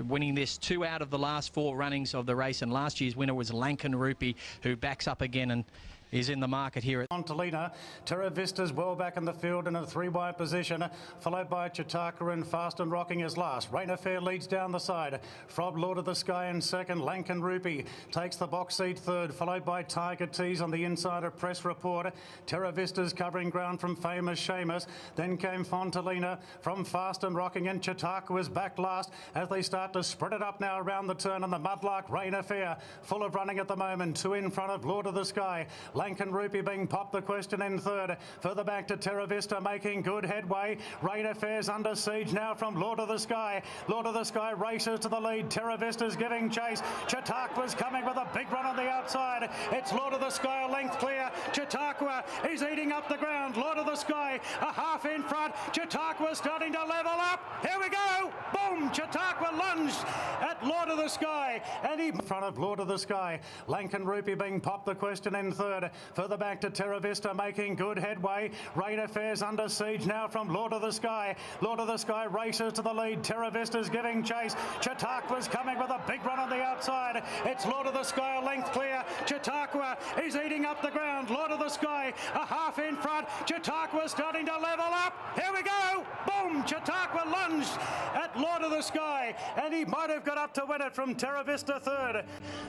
winning this 2 out of the last 4 runnings of the race, and last year's winner was Lankan Rupee, who backs up again and is in the market here. Fontolina, Terra Vista's well back in the field in a 3-wide position, followed by Chautauqua and Fast and Rocking is last. Rain Affair leads down the side. Frob Lord of the Sky in second. Lankan Rupee takes the box seat third, followed by Tiger Tease on the inside of Press Report. Terra Vista's covering ground from Famous Seamus. Then came Fontolina from Fast and Rocking, and Chautauqua was back last as they start to spread it up now around the turn on the Mudlark. Rain Affair full of running at the moment. 2 in front of Lord of the Sky. Lankan Rupee being popped the question in third. Further back to Terra Vista making good headway. Rain Affair's under siege now from Lord of the Sky. Lord of the Sky races to the lead. Terra Vista's giving chase. Chautauqua's coming with a big run on the outside. It's Lord of the Sky a length clear. Chautauqua is eating up the ground. Lord of the Sky a half in front. Chautauqua's starting to level up. Here we go. Boom. Chautauqua lunged at Lord of the Sky. And he in front of Lord of the Sky. Lankan Rupee being popped the question in third. Further back to Terra Vista making good headway. Rain Affairs under siege now from Lord of the Sky. Lord of the Sky races to the lead. Terra Vista's giving chase. Chautauqua's coming with a big run on the outside. It's Lord of the Sky a length clear. Chautauqua is eating up the ground. Lord of the Sky a half in front. Chautauqua's starting to level up. Here we go. Boom. Chautauqua lunged at Lord of the Sky, and he might have got up to win it from Terra Vista third.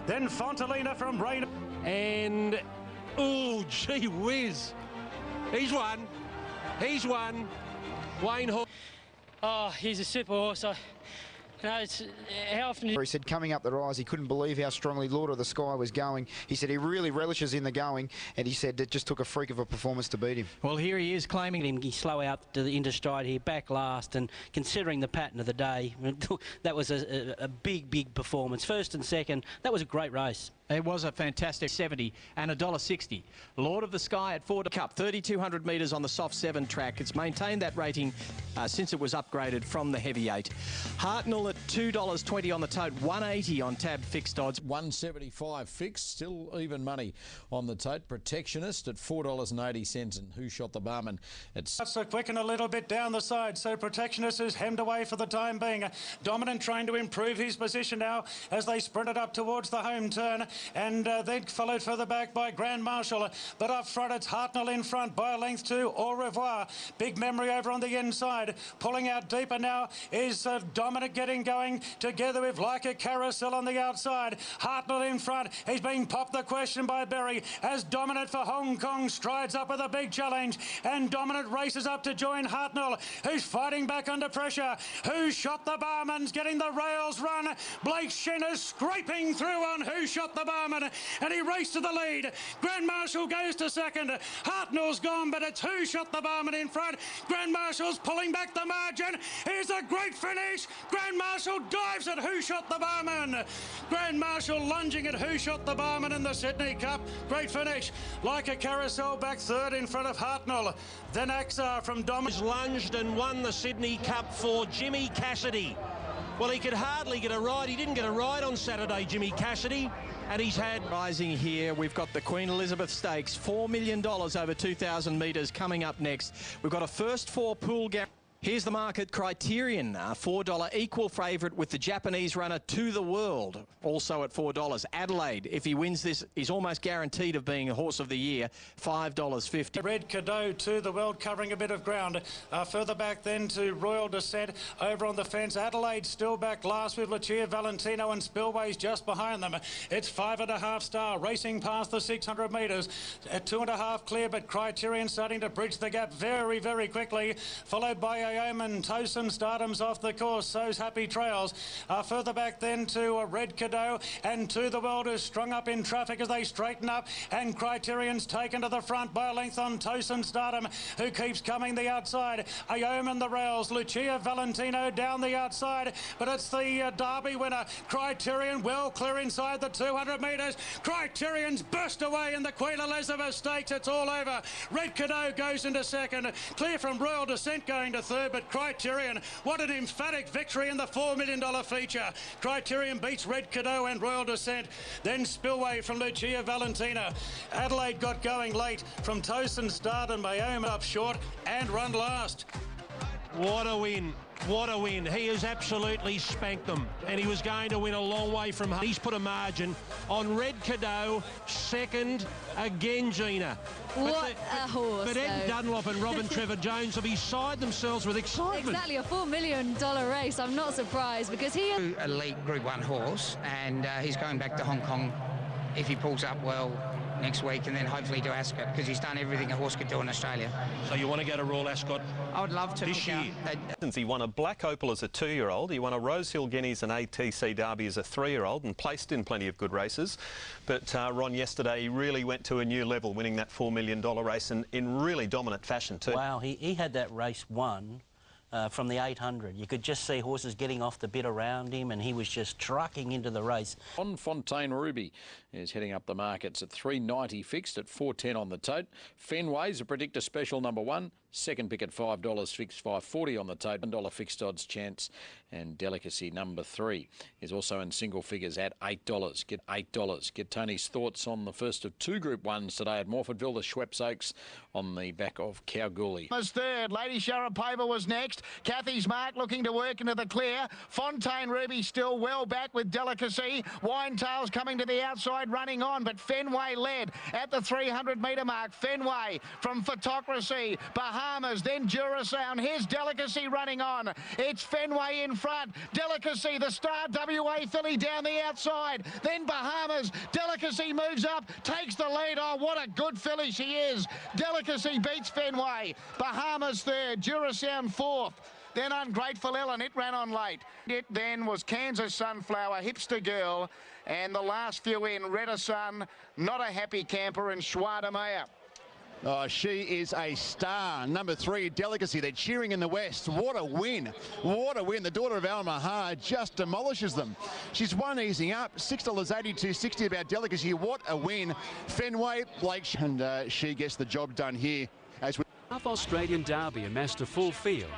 Then Fontolina from Rain. And oh, gee whiz. He's won. He's won. Wayne Hall. Oh, he's a super horse. It's how often... He said coming up the rise, he couldn't believe how strongly Lord of the Sky was going. He said he really relishes in the going, and he said it just took a freak of a performance to beat him. Well, here he is claiming him. He slow out to the into stride here, back last, and considering the pattern of the day, that was a big performance. First and second, that was a great race. It was a fantastic 70 and $1.60. Lord of the Sky at Ford Cup, 3,200 metres on the soft 7 track. It's maintained that rating since it was upgraded from the heavy 8. Hartnell at $2.20 on the tote, $1.80 on tab fixed odds. $1.75 fixed, still even money on the tote. Protectionist at $4.80, and Who Shot the Barman? It's so quicken a little bit down the side, so Protectionist is hemmed away for the time being. Dominant trying to improve his position now as they sprint it up towards the home turn. and then followed further back by Grand Marshal. But up front, it's Hartnell in front by a length to Au Revoir. Big Memory over on the inside. Pulling out deeper now is Dominant getting going together with Like a Carousel on the outside. Hartnell in front. He's being popped the question by Berry as Dominant for Hong Kong strides up with a big challenge, and Dominant races up to join Hartnell, who's fighting back under pressure. Who Shot the Barman's getting the rails run. Blake Shin is scraping through on Who Shot the Barman, and he raced to the lead. Grand Marshal goes to second. Hartnell's gone, but it's Who Shot the Barman in front. Grand Marshal's pulling back the margin. Here's a great finish. Grand Marshal dives at Who Shot the Barman. Grand Marshal lunging at Who Shot the Barman in the Sydney Cup. Great finish. Like a Carousel back third in front of Hartnell. Then Axar from Dom lunged and won the Sydney Cup for Jimmy Cassidy. Well, he could hardly get a ride. He didn't get a ride on Saturday, Jimmy Cassidy. And he's had... Rising here, we've got the Queen Elizabeth Stakes, $4 million over 2,000 metres coming up next. We've got a first four pool gap. Here's the market criterion, $4 equal favourite with the Japanese runner To The World, also at $4. Adelaide, if he wins this, he's almost guaranteed of being a horse of the year, $5.50. Red Cadeau To The World covering a bit of ground. Further back then to Royal Descent over on the fence. Adelaide still back last with Lucia Valentino, and Spillway's just behind them. It's 5.5 star racing past the 600 metres. At 2.5 clear, but Criterion starting to bridge the gap very, very quickly, followed by Omen Tosin. Stardom's off the course, so's Happy Trails. Further back then to Red Cadeau, and To The World is strung up in traffic as they straighten up, and Criterion's taken to the front by a length on Tosin Stardom, who keeps coming the outside. Omen the rails, Lucia Valentino down the outside, but it's the Derby winner, Criterion, well clear inside the 200 metres. Criterion's burst away in the Queen Elizabeth Stakes. It's all over. Red Cadeau goes into second, clear from Royal Descent going to third, but Criterion, what an emphatic victory in the $4 million feature. Criterion beats Red Cadeau and Royal Descent. Then Spillway from Lucia Valentina. Adelaide got going late from Tosin Stardom, Omen up short and run last. What a win. What a win. He has absolutely spanked them, and he was going to win a long way from home. He's put a margin on Red Cadeau, second again, Gina. What a horse, But Ed Dunlop and Robin Trevor Jones will be beside themselves with excitement. Exactly, a $4 million race. I'm not surprised because he... Elite Group 1 horse, and he's going back to Hong Kong if he pulls up well next week, and then hopefully to Ascot, because he's done everything a horse could do in Australia. So you want to go to Royal Ascot? I would love to. This year. He won a Black Opal as a 2-year-old. He won a Rosehill Guineas and ATC Derby as a 3-year-old and placed in plenty of good races. But Ron, yesterday he really went to a new level, winning that $4 million race in really dominant fashion too. Wow, he had that race won from the 800. You could just see horses getting off the bit around him, and he was just trucking into the race. On Fontaine Ruby is heading up the markets at $3.90 fixed at $4.10 on the tote. Fenway's a predictor special #1. Second pick at $5 fixed, $5.40 on the tote. $1 fixed odds chance. And Delicacy #3 is also in single figures at $8. Get $8. Get Tony's thoughts on the first of 2 Group 1s today at Morfordville. The Schweppes Oaks on the back of Kalgoorlie. Was third. Lady Sharapova was next. Kathy's Mark looking to work into the clear. Fontaine Ruby still well back with Delicacy. Winetails coming to the outside, running on, but Fenway led at the 300-metre mark. Fenway from Photocracy, Bahamas, then Durasound. Here's Delicacy running on. It's Fenway in front. Delicacy, the star WA filly down the outside. Then Bahamas. Delicacy moves up, takes the lead. Oh, what a good filly she is. Delicacy beats Fenway. Bahamas third, Durasound fourth. Then Ungrateful Ellen, it ran on late. It then was Kansas Sunflower, Hipster Girl, and the last few in, Redder Sun, Not a Happy Camper, and Schwa de Meyer. Oh, she is a star. #3, Delicacy. They're cheering in the West. What a win. What a win. The daughter of Al Mahar just demolishes them. She's won easing up. $6.82.60 about Delicacy. What a win. Fenway, Blake, and she gets the job done here. South Australian Derby amassed a full field,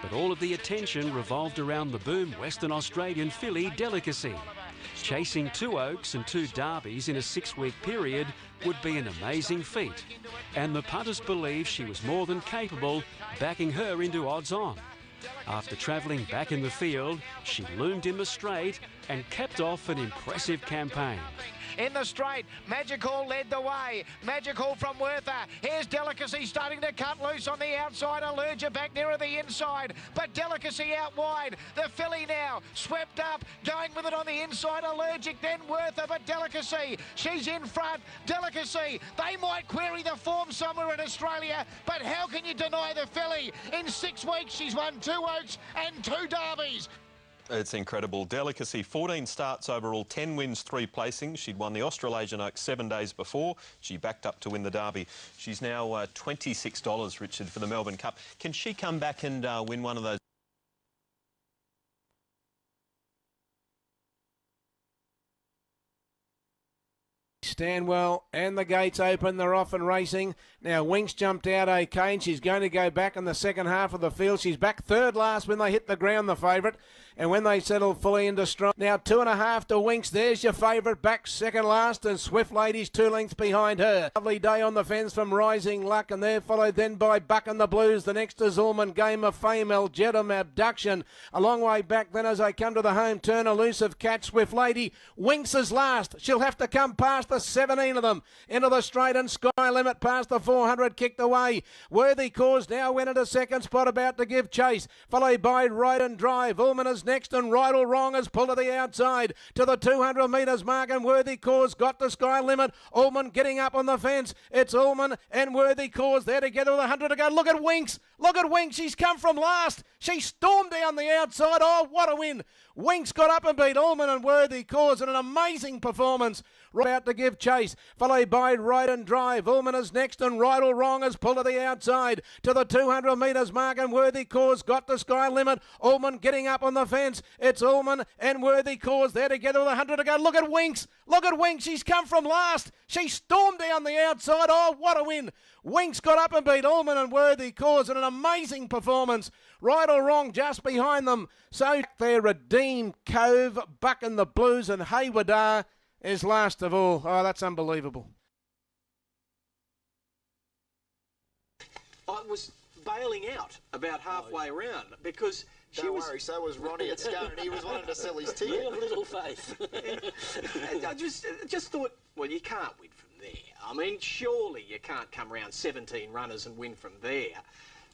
but all of the attention revolved around the boom Western Australian filly Delicacy. Chasing 2 Oaks and 2 Derbies in a 6-week period would be an amazing feat, and the punters believed she was more than capable, backing her into odds on. After travelling back in the field, she loomed in the straight and capped off an impressive campaign. in the straight. Magical led the way. Magical from Werther. Here's Delicacy starting to cut loose on the outside. Allergia back nearer the inside, but Delicacy out wide. The filly now swept up, going with it on the inside. Allergic, then Werther, but Delicacy, she's in front. Delicacy, they might query the form somewhere in Australia, but how can you deny the filly? In 6 weeks, she's won 2 Oaks and 2 Derbies. It's incredible. Delicacy, 14 starts overall, 10 wins, 3 placings. She'd won the Australasian Oaks 7 days before. She backed up to win the Derby. She's now $26, Richard, for the Melbourne Cup. Can she come back and win one of those? Stanwell and the gates open. They're off and racing. Now Winks jumped out okay and she's going to go back in the second half of the field. She's back third last when they hit the ground, the favourite. And when they settle fully into strong. Now 2.5 to Winks. There's your favourite back second last, and Swift Lady's 2 lengths behind her. Lovely Day on the fence from Rising Luck, and they're followed then by Buck and the Blues. The next is Ullman, Game of Fame, Algetum, Abduction. A long way back then as they come to the home turn. Elusive Catch, Swift Lady. Winks is last. She'll have to come past the 17 of them into the straight, and Sky Limit past the 400 kicked away. Worthy Cause now went into second spot, about to give chase, followed by Ride and Drive. Ullman is next, and Right or Wrong is pulled to the outside to the 200 metres mark, and Worthy Cause got the Sky Limit. Ullman getting up on the fence. It's Ullman and Worthy Cause there together with 100 to go. Look at Winks. Look at Winks. She's come from last. She stormed down the outside. Oh, what a win. Winks got up and beat Ullman and Worthy Cause in an amazing performance. Right out to give chase, followed by Ride and Drive. Ullman is next, and Right or Wrong is pulled to the outside to the 200 metres mark, and Worthy Cause got the Sky Limit. Ullman getting up on the fence. It's Ullman and Worthy Cause there together with 100 to go. Look at Winks. Look at Winks. She's come from last. She stormed down the outside. Oh, what a win. Winks got up and beat Ullman and Worthy Cause in an amazing performance. Right or Wrong just behind them. So there, Redeem Cove, Buck and the Blues, and Haywadar is last of all. Oh, that's unbelievable. I was bailing out about halfway around because Don't worry, so was Ronnie at Scone. He was wanting to sell his ticket. Little faith. I just thought, well, you can't win from there. I mean, surely you can't come around 17 runners and win from there,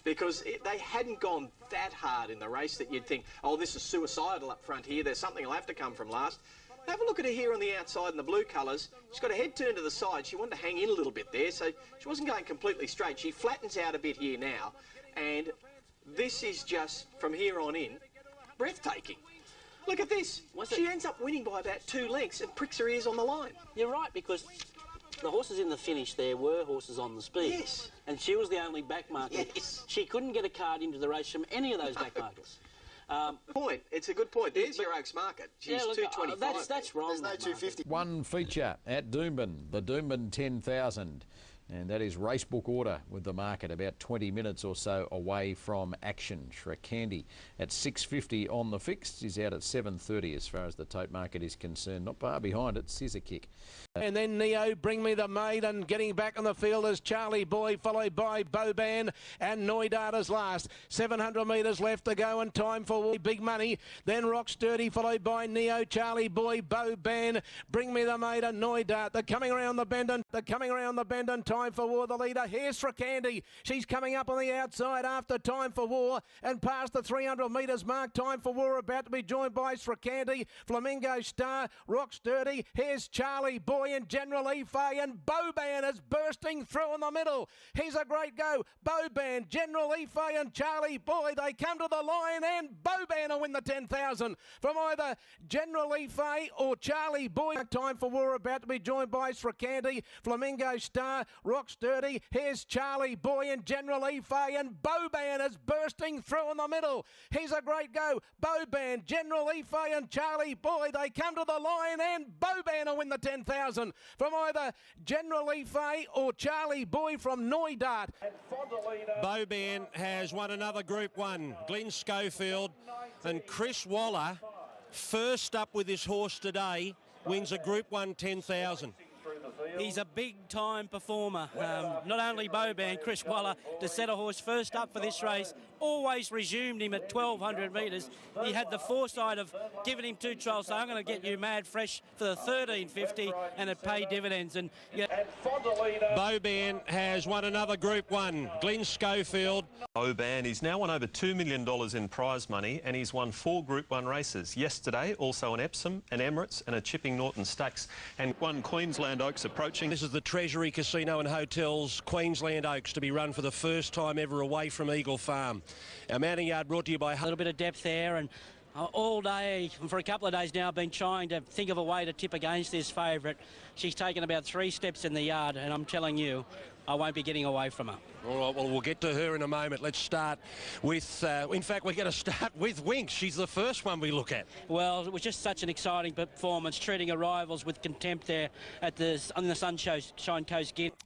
because they hadn't gone that hard in the race that you'd think, oh, this is suicidal up front here. There's something will have to come from last. Have a look at her here on the outside in the blue colours. She's got her head turned to the side. She wanted to hang in a little bit there, so she wasn't going completely straight. She flattens out a bit here now, and this is just, from here on in, breathtaking. Look at this. She ends up winning by about 2 lengths and pricks her ears on the line. You're right, because the horses in the finish there were horses on the speed. Yes. And she was the only back marker. Yes. She couldn't get a card into the race from any of those back markers. Point. It's a good point. There's your Oaks market. She's 225. That's wrong. There's no 250. One feature at Doomben, the Doomben 10,000. And that is racebook order with the market about 20 minutes or so away from action. Shrekandi at 6.50 on the fixed is out at 7.30 as far as the tote market is concerned. Not far behind it, Scissor Kick. And then Neo, Bring Me the Maid, and getting back on the field is Charlie Boy, followed by Boban and Noidata's last. 700 metres left to go and time for big money. Then Rock Sturdy, followed by Neo, Charlie Boy, Boban, Bring Me the Maid and Noidat. They're coming around the bend and time for war, the leader. Here's Shrekandi. She's coming up on the outside after Time for War and past the 300 metres mark. Time for War about to be joined by Shrekandi, Flamingo Star, Rock Sturdy. Here's Charlie Boy and General Ife, and Boban is bursting through in the middle. He's a great go. Boban, General Ife and Charlie Boy, they come to the line, and Boban will win the 10,000 from either General Ife or Charlie Boy. Time for War about to be joined by Shrekandi, Flamingo Star, Rock Sturdy. Here's Charlie Boy and General Ife, and Boban is bursting through in the middle. He's a great go. Boban, General Ife and Charlie Boy, they come to the line, and Boban will win the 10,000 from either General Ife or Charlie Boy from Noidat. Boban has won another Group 1. Glenn Schofield and Chris Waller, first up with this horse today, wins a Group 1 10,000. He's a big-time performer. Not only Boban, Chris Waller, to set a horse first up for this race, always resumed him at 1,200 metres. He had the foresight of giving him 2 trials, so I'm going to get you mad fresh for the 13.50, and it paid dividends. And Boban has won another Group 1. Glenn Schofield. Boban, he's now won over $2 million in prize money, and he's won 4 Group 1 races. Yesterday, also an Epsom, an Emirates and a Chipping Norton Stakes, and 1 Queensland Oaks approaching. This is the Treasury Casino and Hotels Queensland Oaks, to be run for the first time ever away from Eagle Farm. Our mounting yard brought to you by... A little bit of depth there, and all day, for a couple of days now, I've been trying to think of a way to tip against this favourite. She's taken about 3 steps in the yard, and I'm telling you, I won't be getting away from her. All right, well, we'll get to her in a moment. Let's start with, in fact, we're going to start with Winx. She's the first one we look at. Well, it was just such an exciting performance, treating her rivals with contempt there on the Sunshine Coast Guineas.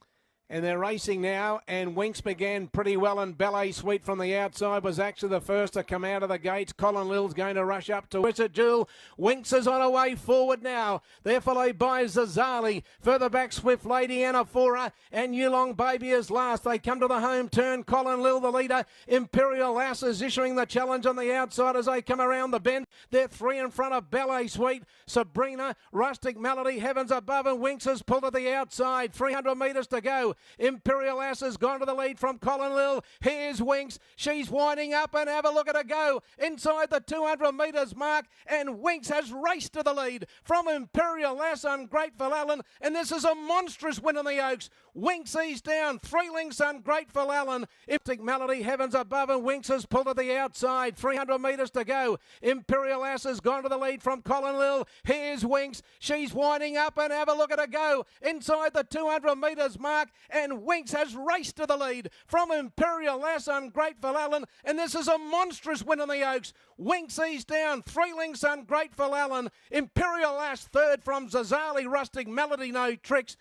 And they're racing now, and Winx began pretty well, and Ballet Sweet from the outside was actually the first to come out of the gates. Colin Lil's going to rush up to Wizard Jewel. Winx is on her way forward now. They're followed by Zazali. Further back, Swift Lady Anaphora, and Yulong Baby is last. They come to the home turn. Colin Lil, the leader. Imperial Lass is issuing the challenge on the outside as they come around the bend. They're 3 in front of Ballet Sweet, Sabrina, Rustic Melody, Heavens Above, and Winx has pulled to the outside. 300 metres to go. Imperial Ass has gone to the lead from Colin Lil. Here's Winx. She's winding up, and have a look at her go inside the 200 metres mark, and Winx has raced to the lead from Imperial Ass, Ungrateful Alan, and this is a monstrous win in the Oaks. Winx eased down, 3 lengths, Ungrateful Alan. Iptic Melody, Heavens Above, and Winx has pulled to the outside. 300 metres to go. Imperial Ass has gone to the lead from Colin Lil. Here's Winx. She's winding up, and have a look at her go inside the 200 metres mark, and Winx has raced to the lead from Imperial Lass, Ungrateful Alan, and this is a monstrous win in the Oaks. Winx eased down, 3 lengths, Ungrateful Alan. Imperial Lass third from Zazali, Rustic Melody, No Tricks,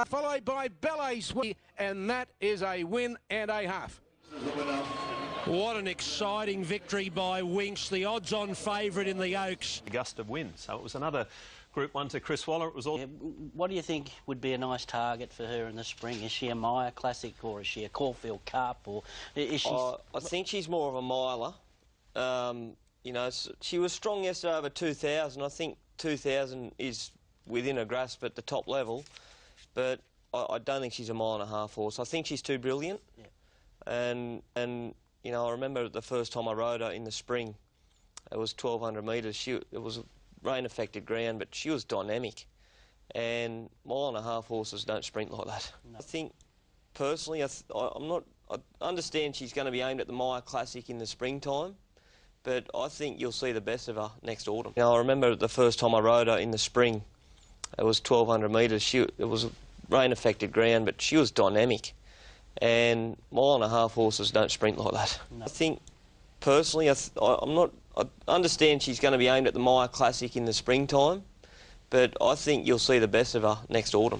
followed by Ballet Sweet, and that is a win and a half. What an exciting victory by Winx, the odds-on favourite in the Oaks. A gust of wind, so it was another Group 1 to Chris Waller. It was all. Yeah, what do you think would be a nice target for her in the spring? Is she a Maya Classic, or is she a Caulfield Cup, or is she? I think she's more of a miler. You know, she was strong yesterday over 2,000. I think 2,000 is within her grasp at the top level, but I don't think she's a 1.5 mile horse. I think she's too brilliant. Yeah. And you know, I remember the first time I rode her in the spring. It was 1,200 metres. It was rain-affected ground, but she was dynamic. And 1.5 mile horses don't sprint like that. No. I think, personally, I understand she's going to be aimed at the Maya Classic in the springtime, but I think you'll see the best of her next autumn. You know, I remember the first time I rode her in the spring. It was 1,200 metres. It was rain-affected ground, but she was dynamic. And 1.5 mile horses don't sprint like that. No. I think, personally, I understand she's going to be aimed at the Maya Classic in the springtime, but I think you'll see the best of her next autumn.